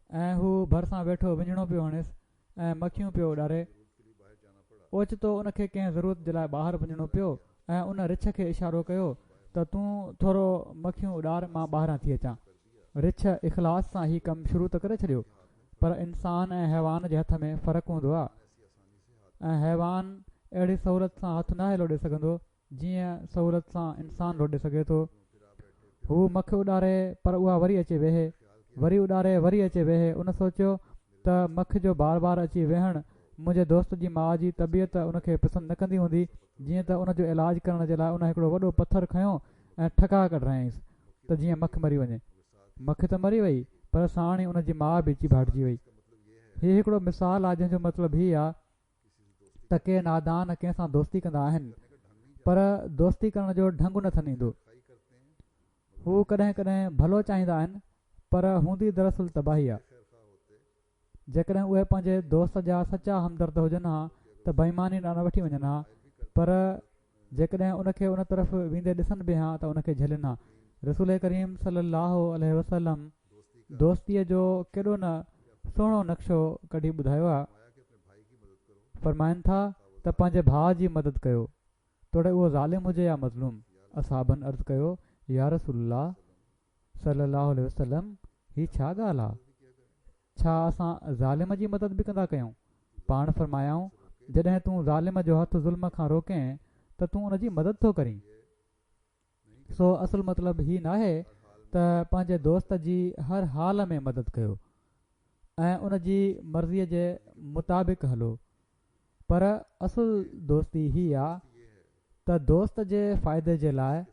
ऐं हू भरिसां वेठो विञणो पियो हणेसि ऐं मखियूं पियो उॾारे। ओचितो उनखे कंहिं ज़रूरत जे लाइ ॿाहिरि वञणो पियो ऐं उन रिछ खे इशारो कयो त तूं थोरो मखियूं उॾार, मां ॿाहिरां थी अचां। रिछ इख़लास सां ही कमु शुरू त करे छॾियो, पर इंसान ऐं हैवान जे हथ में फ़र्क़ु हूंदो आहे ऐं हैवान अहिड़ी सहूलियत सां हथु नाहे लोॾे सघंदो जीअं सहूलियत सां इंसानु लोॾे सघे थो। हू मखि उॾारे पर उहा वरी अचे वेहे, वरी उॾारे वरी अचे वेहे। उन सोचियो त मखि जो बार बार अची वेहणु मुंहिंजे दोस्त जी माउ जी तबियत उनखे पसंदि न कंदी हूंदी, जीअं त उनजो इलाजु करण जे लाइ उन हिकिड़ो वॾो पथर खयों ऐं ठका कढायईंसि त जीअं मखि मरी वञे। मखि त मरी वई पर साण ई उनजी माउ बि अची भाटिजी वई। हीउ हिकिड़ो मिसाल आहे जंहिंजो मतिलबु हीउ आहे त के नादान कंहिंसां दोस्ती कंदा आहिनि पर दोस्ती करण जो ढंग नथनि ईंदो। हू कॾहिं कॾहिं भलो चाहींदा आहिनि पर हूंदी दरअसल तबाही आहे। जेकॾहिं उहे पंहिंजे दोस्त जा सचा हमदर्द हुजनि हा त बेईमानी न वठी वञनि हा, पर जेकॾहिं उनखे उन तरफ़ वेंदे ॾिसनि बि हा त उनखे झलनि हा। रसूल करीम सल्लल्लाहु अलैहि वसल्लम दोस्तीअ जो केॾो न सुहिणो नक्शो कढी ॿुधायो आहे। फरमाइनि था त पंहिंजे भाउ जी मदद कयो, तोड़े उहो ज़ालिम हुजे या मज़लूम। असहाबनि अर्ज़ु कयो, या रसूलल्लाह सल्लल्लाहु अलैहि वसल्लम, हीअ छा ॻाल्हि आहे? छा असां ज़ालिम जी मदद बि कंदा कयूं? पाण फरमायाऊं, जॾहिं तूं ज़ालिम जो हथु ज़ुल्म खां रोकें त तूं उनजी मदद थो करीं। सो असुलु मतिलबु हीउ नाहे त पंहिंजे दोस्त जी हर हाल में मदद कयो ऐं उनजी मर्ज़ीअ जे मुताबिक़ हलो, पर असुलु दोस्ती हीअ आहे त दोस्त जे फ़ाइदे जे लाइ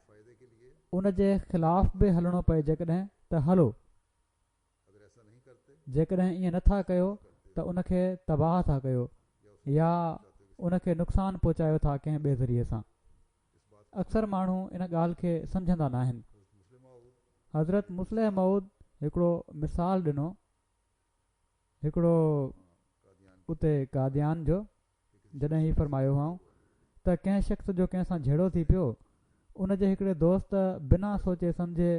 उन जे ख़िलाफ़ बि हलणो पए जेकॾहिं त हलो, जेकॾहिं ईअं नथा कयो त उनखे तबाह था कयो या उनखे नुक़सानु पहुचायो था कंहिं ॿिए ज़रिए सां। अक्सर माण्हू इन ॻाल्हि खे सम्झंदा न आहिनि। हज़रत मुस्लिह मऊद हिकिड़ो मिसाल ॾिनो, हिकिड़ो उते कादियान जो, जॾहिं ही फरमायो हुआ त कंहिं शख़्स जो कंहिं सां झेड़ो थी पियो, उनजे हिकिड़े दोस्त बिना सोचे सम्झे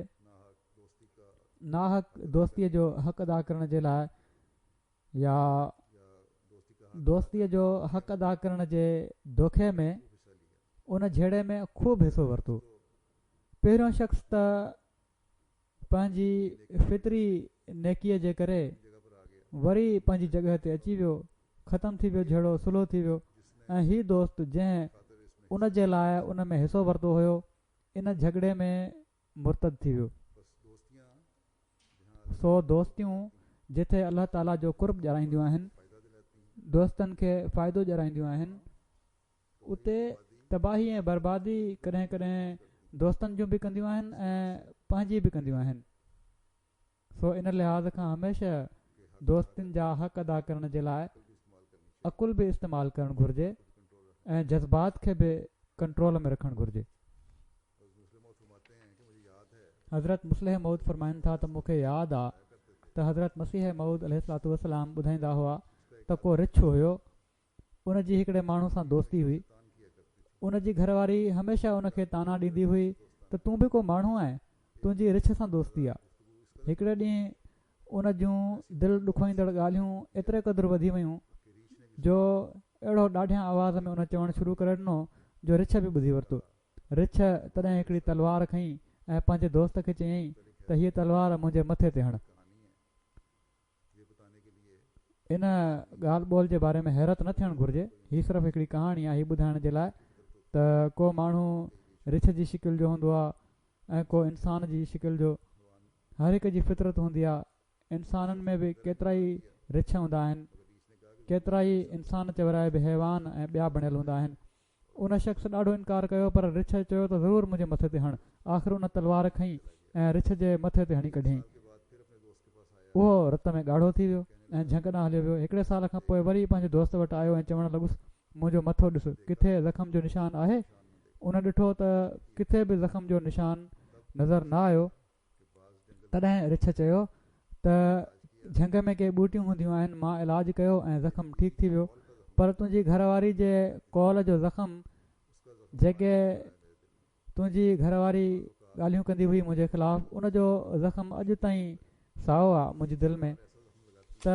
नाहक दोस्तीअ जो हक़ अदा करण जे लाइ या दोस्तीअ जो हक़ अदा करण जे दोखे में उन झेड़े में ख़ूब हिसो वरितो। पहिरियों शख़्स त पंहिंजी फितरी नेकीअ जे करे वरी पंहिंजी जॻह ते अची वियो, ख़तमु थी वियो झेड़ो, सुलो थी वियो। ऐं हीउ दोस्त जंहिं उन जे लाइ उन में हिसो वरितो हुयो, इन झगड़े में मुर्तद थी वियो। सो दोस्तियूं जिथे अलाह ताला जो कुर्ब ॼाणाईंदियूं आहिनि, दोस्तनि खे फ़ाइदो ॼाणाईंदियूं आहिनि, उते तबाही ऐं बर्बादी कॾहिं कॾहिं दोस्तनि जूं बि कंदियूं आहिनि ऐं पंहिंजी बि कंदियूं आहिनि। सो इन लिहाज़ खां हमेशह दोस्तनि जा हक़ अदा करण जे लाइ अकुल बि इस्तेमालु करणु घुरिजे ऐं जज़्बात खे बि कंट्रोल में रखणु घुरिजे। हज़रत मुस्लिह मऊद फरमाइनि था त मूंखे यादि आहे त हज़रत मसीह मऊद अलैहिस्सलातु वस्सलाम ॿुधाईंदा हुआ त को रिछ हुयो, उन जी हिकिड़े माण्हू सां दोस्ती हुई। उन जी घरवारी हमेशह उनखे ताना ॾींदी हुई त तूं बि को माण्हू आहे, तुंहिंजी रिछ सां दोस्ती आहे। हिकिड़े ॾींहुं उन जूं दिलि ॾुखाईंदड़ ॻाल्हियूं एतिरे क़दुरु वधी वियूं जो अहिड़ो ॾाढियां आवाज़ में उन चवणु शुरू करे ॾिनो जो रिछ बि ॿुधी वरितो। रिछ तॾहिं हिकिड़ी तलवार खईं ऐं पंहिंजे दोस्त खे चयईं त हीअ तलवार मुंहिंजे मथे ते हण। इन ॻाल्हि ॿोल जे बारे में हैरत न थियणु घुरिजे, हीअ सिर्फ़ु हिकिड़ी कहाणी आहे, हीअ ॿुधाइण जे लाइ त को माण्हू रिछ जी शिकिल जो हूंदो आहे ऐं को इंसान जी शिकिल जो। हर हिक जी फितरत हूंदी आहे। इंसाननि में बि केतिरा ई रिछ हूंदा आहिनि, केतिरा ई इंसान चवराए बि हैवान ऐं ॿिया बणियल हूंदा आहिनि। उन शख़्स ॾाढो इनकार कयो पर रिछ चयो त ज़रूरु मुंहिंजे मथे ते हण। आख़िर उन तलवार खईं ऐं रिछ जे मथे ते हणी कढियईं। उहो रत में ॻाढ़ो थी वियो ऐं झंग ॾांहुं हलियो वियो। हिकिड़े साल खां पोइ वरी पंहिंजे दोस्त वटि आयो ऐं चवणु लॻुसि, मुंहिंजो मथो ॾिस, किथे ज़ख़्म जो निशान आहे? उन ॾिठो त किथे बि ज़ख़्म जो निशान नज़र न आयो। तॾहिं रिछ चयो त झंग में के ॿूटियूं हूंदियूं आहिनि, मां इलाजु कयो ऐं ज़ख़्म ठीकु थी वियो, पर तुंहिंजी घरवारी जे कौल जो ज़ख़्म, जेके तुंहिंजी घरवारी ॻाल्हियूं कंदी हुई मुंहिंजे ख़िलाफ़ु, उनजो ज़ख़्म अॼु ताईं साओ आहे मुंहिंजी दिलि में। त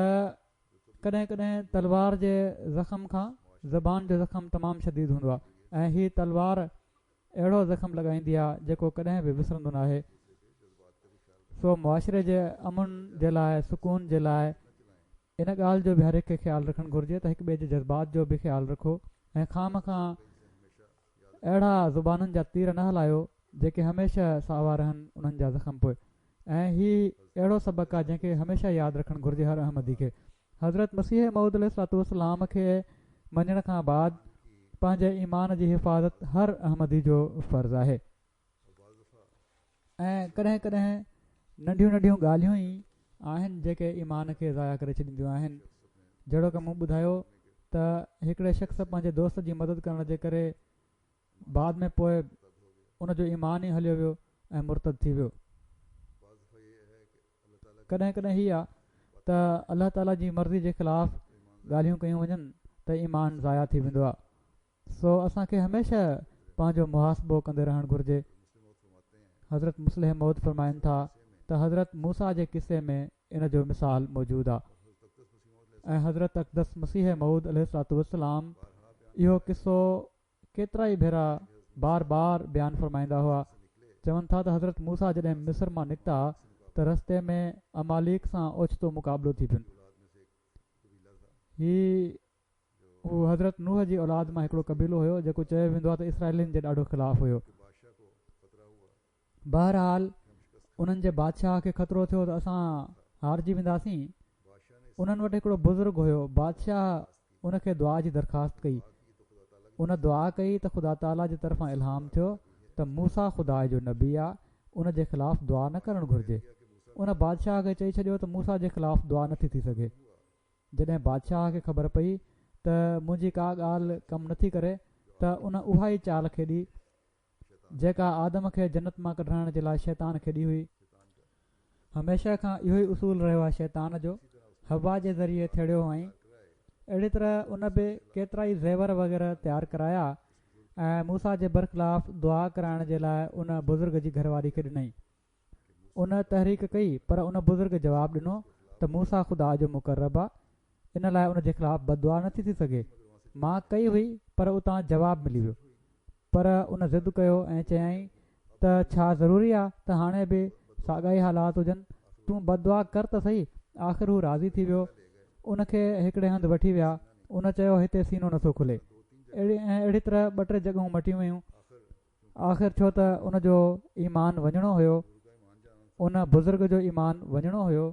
कॾहिं कॾहिं तलवार जे ज़ख़्म खां ज़बान जो ज़ख़्म तमामु शदीद हूंदो आहे ऐं हीअ तलवार अहिड़ो ज़ख़्म लॻाईंदी आहे जेको कॾहिं बि विसरंदो न आहे। सो मुआशिरे जे अमन जे लाइ सुकून जे लाइ इन ॻाल्हि जो बि हर हिकु खे ख़्यालु रखणु घुरिजे त हिक ॿिए जे जज़्बात जो बि ख़्यालु रखो ऐं खां अहिड़ा ज़ुबाननि जा तीर न हलायो जेके हमेशह सावा रहनि उन्हनि जा ज़ख़्म पोइ। ऐं हीउ अहिड़ो सबक़ु आहे जंहिंखे हमेशह यादि रखणु घुरिजे हर अहमदी खे। हज़रत मसीह मऊद अलैहिस्सलाम खे मञण खां बाद पंहिंजे ईमान जी हिफ़ाज़त हर अहमदी जो फ़र्ज़ु आहे। ऐं कॾहिं कॾहिं नंढियूं नंढियूं ॻाल्हियूं ई आहिनि जेके ईमान खे ज़ाया करे छॾींदियूं आहिनि। जहिड़ो की मूं ॿुधायो त हिकिड़े शख़्स पंहिंजे दोस्त जी मदद करण जे करे बाद में पोइ उनजो ईमान ई हलियो वियो ऐं मुर्तद थी वियो। कॾहिं कॾहिं हीअ आहे त अलाह ताला जी मर्ज़ी जे ख़िलाफ़ु ॻाल्हियूं कयूं वञनि त ईमान ज़ाया थी वेंदो आहे। सो असांखे हमेशह पंहिंजो मुहासिबो कंदे रहणु घुरिजे। हज़रत मुस्लिह मौद फरमाइनि था त हज़रत मूसा जे किसे में इन जो मिसाल मौजूदु आहे। ऐं हज़रत अक़दस मसीह मऊद अलैहिस्सलाम इहो किसो केतिरा ई भेरा बार बार बयानु फरमाईंदा हुआ। चवनि था त हज़रत मूसा जॾहिं मिस्र मां निकिता त रस्ते में अमालीक सां ओचितो मुक़ाबिलो थी पियो। हू हज़रत नूह जी औलाद मां हिकिड़ो कबीलो हुयो जेको चयो वेंदो आहे त इसराइलियुनि जे ॾाढो ख़िलाफ़ु हुयो। बहरहाल उन्हनि जे बादशाह खे ख़तरो थियो त असां हारजी वेंदासीं। उन्हनि वटि हिकिड़ो बुज़ुर्ग हुयो। बादशाह उनखे दुआ जी दरख़्वास्त कई। उन दुआ कई त ख़ुदा ताला जी तरफ़ां इल्हाम थियो त मूसा ख़ुदा जो नबी आहे, उन जे ख़िलाफ़ु दुआ न करणु घुरिजे। उन बादशाह खे चई छॾियो त मूसा जे ख़िलाफ़ु दुआ नथी थी सघे। जॾहिं बादशाह खे ख़बर पई त मुंहिंजी का ॻाल्हि कमु नथी करे त उन उहा ई चाल खेॾी जेका आदम खे जन्नत मां कढाइण जे लाइ शैतान खेॾी हुई। हमेशह खां इहो ई उसूल रहियो आहे शैतान जो, हवा जे ज़रिए थेड़ियो हुअईं। अहिड़ी तरह उन बि केतिरा ई ज़ेवर वग़ैरह तयारु कराया ऐं मूसा जे बरख़िलाफ़ दुआ कराइण जे लाइ उन बुज़ुर्ग जी घरवारी खे ॾिनई। उन तहरीक कई पर उन बुज़ुर्ग जवाबु ॾिनो त मूसा ख़ुदा जो मुक़रब आहे, इन लाइ उन जे ख़िलाफ़ु बददुआ नथी थी सघे। मां कई हुई पर उतां जवाबु मिली वियो। पर उन ज़िद कयो ऐं चयईं त छा ज़रूरी आहे त हाणे बि साॻा ई हालात हुजनि, तूं बददुआ कर त सही। आख़िर हू राज़ी थी वियो। उनखे हिकिड़े हंधि वठी विया। उन चयो हिते सीनो नथो खुले। अहिड़ी तरह 2-3 जॻहियूं मटियूं वयूं। आख़िर छो त उनजो ईमान वञिणो हुयो, उन बुज़ुर्ग जो ईमान वञिणो हुयो,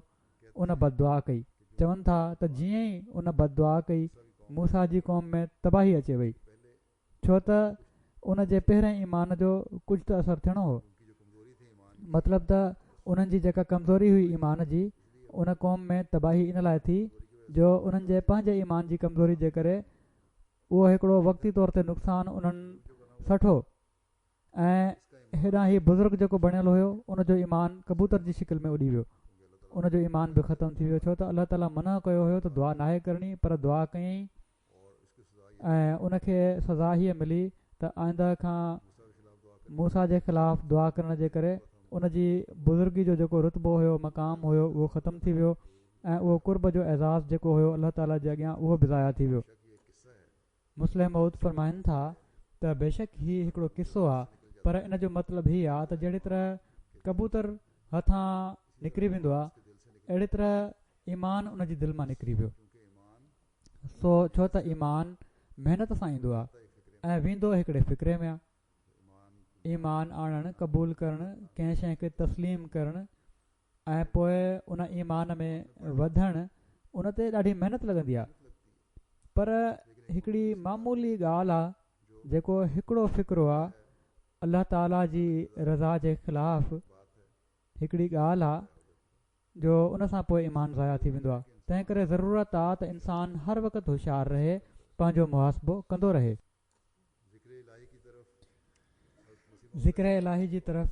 उन बददुआ कई। चवनि था त जीअं ई उन बददुआ कई मूसा जी क़ौम में तबाही अचे वई, छो त उन जे पहिरें ईमान जो कुझु त असरु थियणो हो। मतिलबु त उन्हनि जी जेका कमज़ोरी हुई ईमान जी, उन क़ौम में तबाही इन लाइ थी जो उन्हनि जे पंहिंजे ईमान जी कमज़ोरी जे करे उहो हिकिड़ो वक़्ती तौर ते नुक़सानु उन्हनि सठो। ऐं हेॾां ही बुज़ुर्ग जेको बणियलु हुयो उनजो ईमान कबूतर जी शिकिल में उॾी वियो। उनजो ईमान बि ख़तमु थी वियो, छो त अलाह ताला मना कयो हुयो त दुआ नाहे करणी, पर दुआ कयईं ऐं उनखे सज़ा हीअ मिली त आइंदा खां मूसा जे ख़िलाफ़ु दुआ करण जे करे उनजी बुज़ुर्गी जो जेको रुतबो हुयो, मक़ाम हुयो, उहो ख़तमु थी वियो ऐं उहो कुर्ब जो एज़ाज़ जेको हुयो अलाह ताला जे अॻियां उहो बि ज़ाया थी वियो। मुस्लिम मऊद फरमाइनि था त बेशक हीउ हिकिड़ो किस्सो आहे, पर इन जो मतिलबु हीअ आहे त जहिड़ी तरह कबूतर हथां निकिरी वेंदो आहे, अहिड़ी तरह ईमान उन जी दिलि मां निकिरी वियो। छो त ईमान महिनत सां ईंदो आहे ऐं वेंदो हिकिड़े फ़िक्रे में आहे। ईमान आणणु, क़बूल करणु, कंहिं शइ खे तस्लीम करणु ऐं पोइ उन ईमान में वधणु, उन ते ॾाढी महिनत लॻंदी आहे। पर हिकिड़ी मामूली ॻाल्हि आहे जेको हिकिड़ो फ़िक्रो आहे, अलाह ताला जी रज़ा जे ख़िलाफ़ु हिकिड़ी ॻाल्हि आहे जो उन सां पोइ ईमान ज़ाया थी वेंदो आहे। तंहिं करे ज़रूरत आहे त इंसानु हर वक़्तु होशियारु रहे, पंहिंजो मुहासिबो कंदो रहे। ज़िक्र इलाही जी तरफ़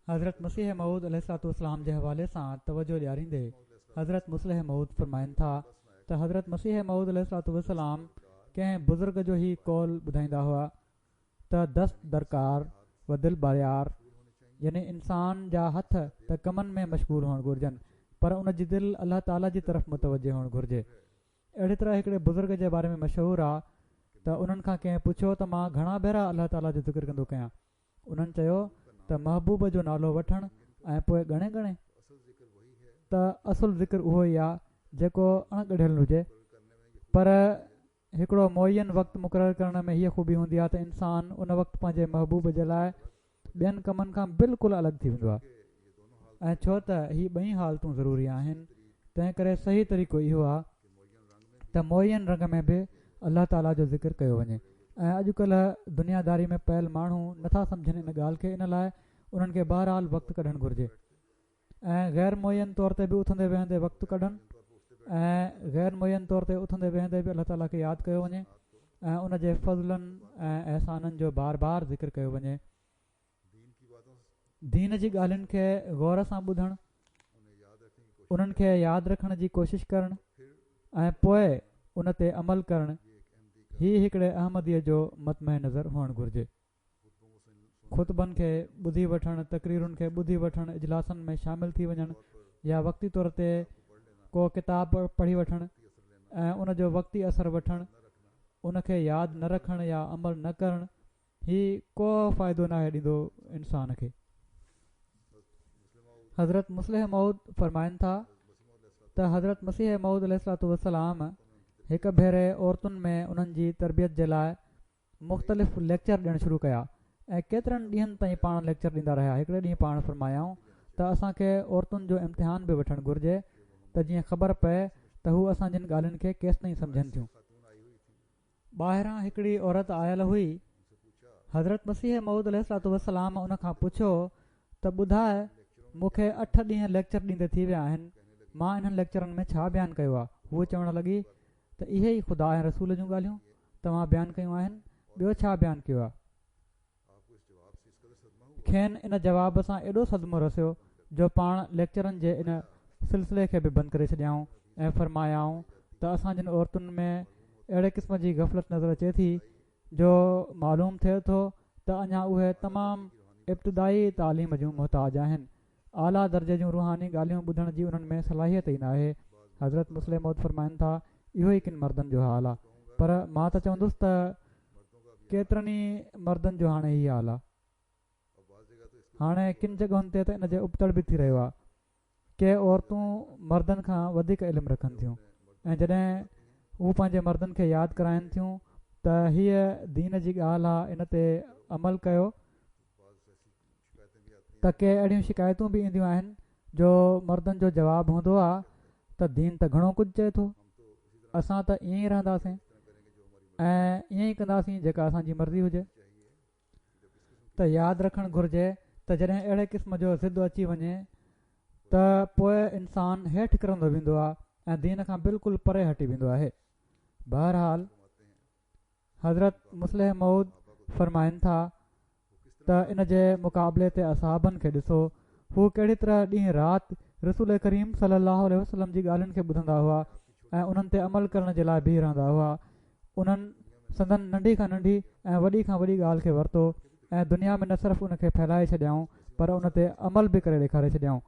हज़रत मसीह मऊद अलैहिस्सलाम जे हवाले सां तवजो ॾियारींदे हज़रत मुस्लिह मऊद फरमाइनि था त हज़रत मसीह मऊद अलैहिस्सलाम कंहिं बुज़ुर्ग जो ई कौल ॿुधाईंदा हुआ त दस्त दरकार व दिल बायार, यानी इंसान जा हथ त कमनि में मशगूल हुअणु घुरिजनि पर उन जी दिलि अलाह ताला जी तरफ़ मुतवजह हुअणु घुरिजे। अहिड़ी तरह हिकिड़े बुज़ुर्ग जे बारे में मशहूरु आहे त उन्हनि खां कंहिं पुछियो त मां घणा भेरा अलाह ताला जो ज़िक्र कंदो कयां। उन्हनि चयो त महबूब जो नालो वठणु ऐं पोइ घणे घणे त असुलु ज़िक्र उहो ई आहे जेको अणगढ़ियल हुजे, पर हिकिड़ो मुयन वक़्तु मुक़ररु करण में हीअ ख़ूबी हूंदी आहे त इंसानु उन वक़्तु पंहिंजे महबूब जे लाइ ॿियनि कमनि खां बिल्कुलु अलॻि थी वेंदो आहे। ऐं छो त हीअ ॿई हालतूं ज़रूरी आहिनि, तंहिं करे सही तरीक़ो इहो आहे त मुयन रंग में बि अलाह ताला जो ज़िक्र कयो वञे। ऐं अॼुकल्ह दुनियादारी में पयल माण्हू नथा सम्झनि इन ॻाल्हि खे, इन लाइ उन्हनि खे बहरहाल वक़्तु कढणु घुरिजे ऐं ग़ैर मुयन तौर ते बि उथंदे वेहंदे वक़्तु कढनि ऐं ग़ैर मुयन तौर ते उथंदे वेहंदे बि अलाह ताला खे यादि कयो वञे ऐं उन जे फज़लनि ऐं अहसाननि जो बार बार ज़िक्र कयो वञे। दीन जी ॻाल्हियुनि खे ग़ौर सां ॿुधणु, उन्हनि खे यादि रखण जी कोशिशि करणु ऐं पोइ उन ते अमल करणु, हीअ हिकिड़े अहमदीअ जो मतमह नज़र हुअणु घुरिजे। ख़ुतबनि खे ॿुधी वठणु, तक़रीरुनि खे ॿुधी वठणु, इजलासनि में शामिलु थी वञणु या वक़्ती तौर ते को किताब पढ़ी वठणु ऐं उन जो वक़्ती असरु वठणु, उनखे यादि न रखणु या अमल न करणु, हीअ को फ़ाइदो नाहे ॾींदो इंसान खे। हज़रत मुस्लिह मऊद फ़रमाइनि था त हज़रत मसीह मऊद अलैहिस्सलातु वस्सलाम हिकु भेरे औरतुनि में उन्हनि जी तरबियत जे लाइ मुख़्तलिफ़ लेक्चर ॾियणु शुरू कया ऐं केतिरनि ॾींहंनि ताईं पाण लेक्चर ॾींदा रहिया। हिकिड़े ॾींहुं पाण फ़रमायाऊं त असांखे औरतुनि जो इम्तिहान बि वठणु घुरिजे त जीअं ख़बर पए त हू असां जिन ॻाल्हियुनि खे केसि ताईं सम्झनि थियूं। ॿाहिरां हिकिड़ी औरत आयल हुई। हज़रत मसीह मऊद अलैहिस्सलातु वस्सलाम उन खां पुछियो त ॿुधाए, मूंखे 8 ॾींहं लेक्चर ॾींदे थी विया आहिनि, मां इन्हनि लेक्चरनि में छा बयानु कयो आहे? हूअ चवणु लॻी त इहे ई ख़ुदा ऐं रसूल जूं ॻाल्हियूं तव्हां बयानु कयूं आहिनि, ॿियो छा बयानु कयो आहे? खेनि इन जवाब सां एॾो सदमो रसियो जो पाण लेक्चरनि जे इन सिलसिले खे बि बंदि करे छॾियाऊं ऐं फ़रमायाऊं त असां जिन औरतुनि में अहिड़े क़िस्म जी गफ़लत नज़र अचे थी जो मालूम थिए थो त अञा उहे तमामु इब्तिदाई तालीम जूं मुहताज आहिनि। आला दर्जे जूं रूहानी ॻाल्हियूं ॿुधण जी उन्हनि में सलाहियत ई न आहे। हज़रत मुस्लिम मौद फ़रमाइनि था इहो ई किन मर्दनि जो हाल आहे, पर मां त चवंदुसि त केतिरनि ई मर्दनि जो हाणे ई हाल आहे। हाणे किन जॻहियुनि ते त इन जो उबतड़ बि थी रहियो आहे। के औरतूं मर्दनि खां वधीक इल्मु रखनि थियूं ऐं जॾहिं हू पंहिंजे मर्दनि खे यादि कराइनि थियूं त हीअ दीन जी ॻाल्हि आहे, इन ते अमल कयो, त के अहिड़ियूं शिकायतूं बि ईंदियूं आहिनि जो मर्दनि जो जवाबु हूंदो आहे त दीन त घणो कुझु चए थो, असां त ईअं ई रहंदासीं ऐं ईअं ई कंदासीं जेका असांजी मर्ज़ी हुजे। त यादि रखणु घुरिजे त जॾहिं अहिड़े क़िस्म जो ज़िद अची वञे त पोइ इंसानु हेठि किरंदो वेंदो आहे ऐं दीन खां बिल्कुलु परे हटी वेंदो आहे। बहरहाल हज़रत मुस्लिह मऊद फ़रमाइनि था त इन जे मुक़ाबले ते असहाबनि खे ॾिसो, हू कहिड़ी तरह ॾींहुं राति रसूल करीम सल्लल्लाहु अलैहि वसल्लम जी ॻाल्हियुनि खे ॿुधंदा हुआ ऐं उन्हनि ते अमल करण जे लाइ बीह रहंदा हुआ। उन्हनि संदन नंढी खां नंढी ऐं वॾी खां वॾी ॻाल्हि खे वरितो ऐं दुनिया में न सिर्फ़ु उनखे फैलाए छॾियाऊं पर उन ते अमल बि करे ॾेखारे छॾियाऊं।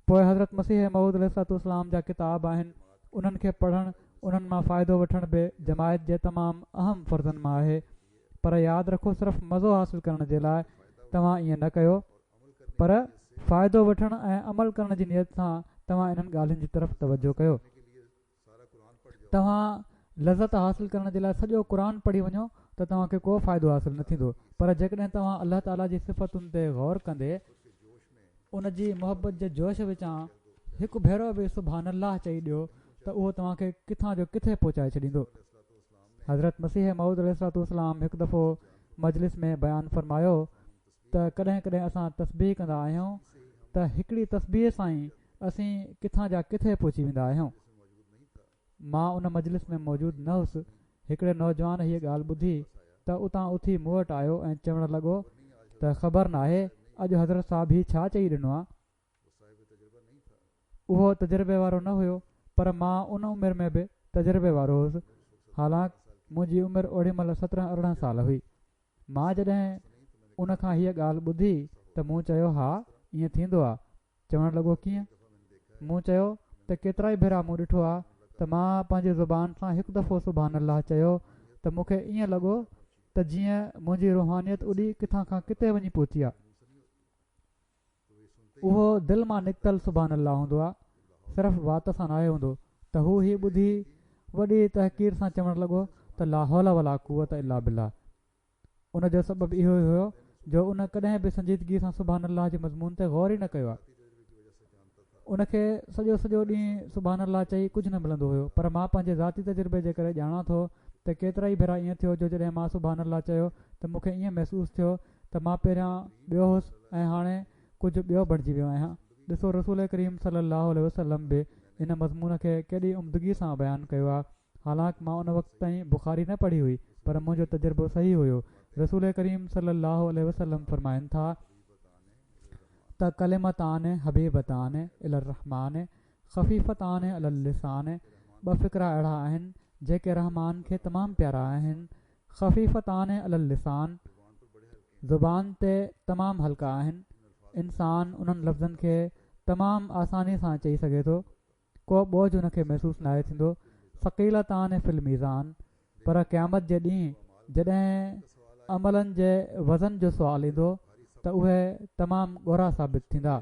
पोइ हज़रत मसीह मऊद अलैहिस्सलातु वस्सलाम जा किताब आहिनि, उन्हनि खे पढ़णु, उन्हनि मां फ़ाइदो वठण बि जमायत जे तमामु अहम फ़र्ज़नि मां आहे। पर यादि रखो, सिर्फ़ु मज़ो हासिलु करण जे लाइ तव्हां ईअं न कयो, पर फ़ाइदो वठण ऐं अमल करण जी नियत सां तव्हां इन्हनि ॻाल्हियुनि जी तरफ़ तवजो कयो। तव्हां लज़त हासिलु करण जे लाइ सॼो क़ुर पढ़ी वञो त तव्हांखे को फ़ाइदो हासिलु न थींदो, पर जेकॾहिं तव्हां अलाह ताला जी सिफ़तुनि ते ग़ौर कंदे उन जी मोहबत जे जोश विचां हिकु भेरो बि सुभान अल्लाह चई ॾियो त उहो तव्हांखे किथां जो किथे पहुचाए छॾींदो। हज़रत मसीह मऊद अलैहिस्सलातु वस्सलाम हिकु दफ़ो मजलिस में बयानु फ़रमायो त कॾहिं कॾहिं असां तस्बीह कंदा आहियूं त हिकिड़ी तस्बीह सां ई असीं किथां जा किथे पहुची वेंदा आहियूं। मां उन मजलिस में मौजूदु न हुउसि। हिकिड़े नौजवान हीअ ॻाल्हि ॿुधी त उतां उथी मूं वटि आयो ऐं चवणु लॻो त ख़बर नाहे अॼु हज़रत साहिबु हीउ छा चई ॾिनो आहे। उहो तजुर्बे वारो न हुयो, पर मां उन उमिरि में बि तजुर्बे वारो हुउसि। हालांकि मुंहिंजी उमिरि ओॾी महिल 17-18 साल हुई। मां जॾहिं उन खां हीअ ॻाल्हि ॿुधी त मूं चयो हा ईअं थींदो आहे। चवणु लॻो कीअं? मूं चयो त केतिरा ई भेरा मूं ॾिठो आहे त मां पंहिंजी ज़ुबान सां हिकु दफ़ो सुभान अल्लाह चयो त मूंखे ईअं लॻो त जीअं मुंहिंजी रूहानियत उॾी किथां खां किथे वञी पहुची आहे। उहो दिलि मां निकितल सुभान अल्लाह हूंदो आहे, सिर्फ़ु वात सां नाहे हूंदो त हू ही ॿुधी वॾी तहक़ीर सां चवणु लॻो त ला हौला वला कुवत इल्ला बिल्लाह। उन जो सबबु इहो ई हुयो जो उन कॾहिं बि संजीदगी सां सुभान अल्लाह जे मज़मून ते गौर ई न कयो आहे। उनखे सॼो ॾींहुं सुभान अल्लाह चई कुझु न मिलंदो हुयो, पर मां पंहिंजे ज़ाती तजुर्बे जे करे ॼाणा थो त केतिरा ई भेरा ईअं थियो जो जॾहिं मां सुभान अल्लाह चयो त मूंखे ईअं महसूसु थियो त मां पहिरियां ॿियो हुउसि ऐं हाणे कुझु ॿियो बणिजी वियो आहियां। ॾिसो रसूल करीम सल्लल्लाहु अलैहि वसल्लम बि इन मज़मून खे केॾी उम्दगी सां बयानु कयो आहे। हालांकि मां उन वक़्तु ताईं बुख़ारी न पढ़ी हुई, पर मुंहिंजो तजुर्बो सही हुयो। रसूल करीम सल्लल्लाहु अलैहि वसल्लम फरमाइनि था त कलिमतान हबीबतान इलर रहमान ख़फ़ीफ़तान अलल लिसान, ॿ फ़िक्रा अहिड़ा आहिनि जेके रहमान खे तमामु प्यारा आहिनि। ख़फ़ीफ़तान अलल लिसान, ज़ुबान ते तमामु हल्का आहिनि। इंसान उन्हनि लफ़्ज़नि खे तमामु आसानी सां चई सघे थो, को बोझ उनखे महसूसु नाहे थींदो। सक़ीलतान फिल मीज़ान, पर क़यामत जे ॾींहुं जॾहिं अमलनि जे वज़न जो सुवालु ईंदो त उहे तमामु ॻोरा साबित थींदा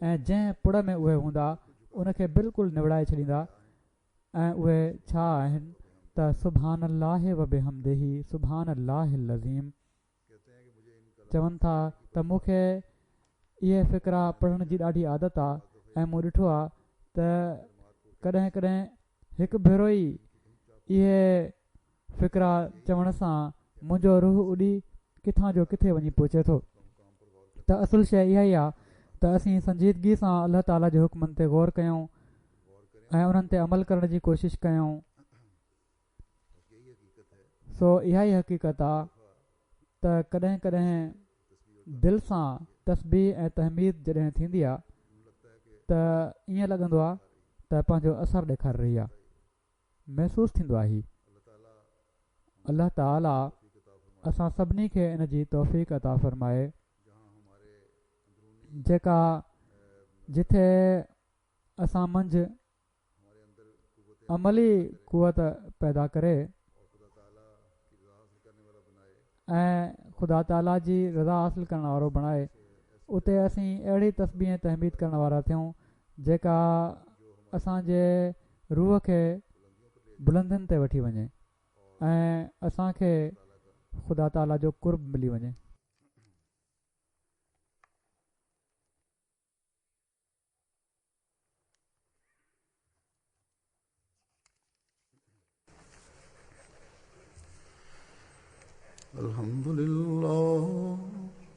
ऐं जंहिं पुड़ में उहे हूंदा उनखे बिल्कुलु निवड़ाए छॾींदा। ऐं उहे छा आहिनि त सुभान अल्लाह व बिहम्दिही सुभान अल्लाहिल अज़ीम। चवनि था त मूंखे इहे फ़िक्रा पढ़ण जी ॾाढी आदत आहे ऐं मूं ॾिठो आहे त कॾहिं कॾहिं हिकु भेरो ई इहे फ़िक्रा चवण सां मुंहिंजो रूह उॾी किथां जो किथे वञी पहुचे थो। त असुलु शइ इहा ई आहे त असीं संजीदगी सां अल्लाह ताला जे हुकमनि ते गौर कयूं ऐं उन्हनि ते अमल करण जी कोशिशि कयूं। सो इहा ई हक़ीक़त आहे त कॾहिं कॾहिं दिलि सां तस्बीह ऐं तहमीद जॾहिं थींदी आहे त ईअं लॻंदो आहे त पंहिंजो असरु ॾेखारे रही आहे, महसूसु थींदो आहे। अल्लाह ताला असां सभिनी खे इन जी तौफ़ीक़ अता फ़रमाए, जेका जिथे असां मंझि अमली कुवत पैदा करे ऐं ख़ुदा ताला जी रज़ा हासिलु करण वारो बणाए, उते असीं अहिड़ी तस्बीह तहमीद करण वारा थियूं जेका असांजे रूह खे बुलंदियुनि ते वठी वञे ऐं असांखे ख़ुदा ताला जो कुर्ब मिली वञे।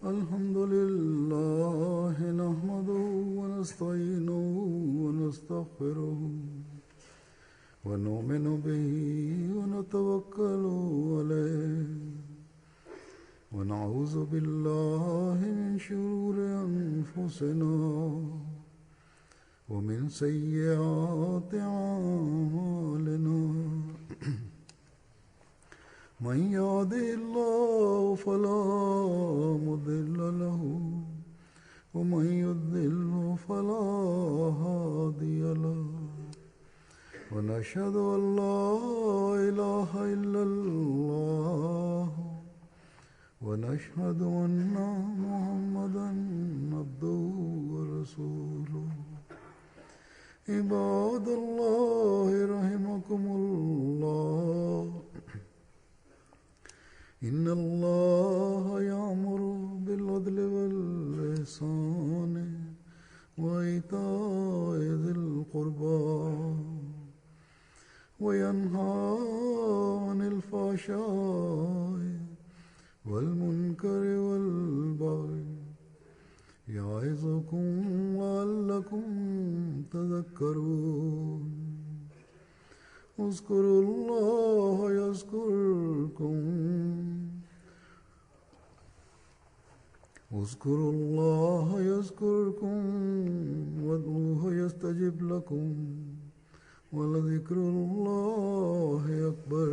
अल्हम्दुलिल्लाह नहमदुहु व नस्तईनुहु व नस्तगफिरुहु व नुमिनु बिही व नतवक्कलु अलैहि व नऊज़ु बिल्लाहि मिन शुरूरि अनफुसिना व मिन सय्यिआति अअमालिना। मन यहदिहिल्लाहु फला मुदिल्ल लहु व मन युद्लिल्हु फला हादिय लहु व नशहदु अन ला इलाहा इल्लल्लाह व नशहदु अन्ना मुहम्मदन अब्दुहु व रसूलुहु। इबादल्लाह रहिमकुमुल्लाह, इन्नल्लाह यअमुरु बिल अदलि वल इहसानि व ईताइ ज़िल क़ुर्बा व यन्हा अनिल फ़हशाइ वल मुनकरि वल बग़ि यइज़ुकुम लअल्लकुम तज़क्करून। उज़्कुरुल्लाह यज़्कुरुकुम वद्ऊहु यस्तजिब लकुम व लज़िक्रुल्लाहि अकबर।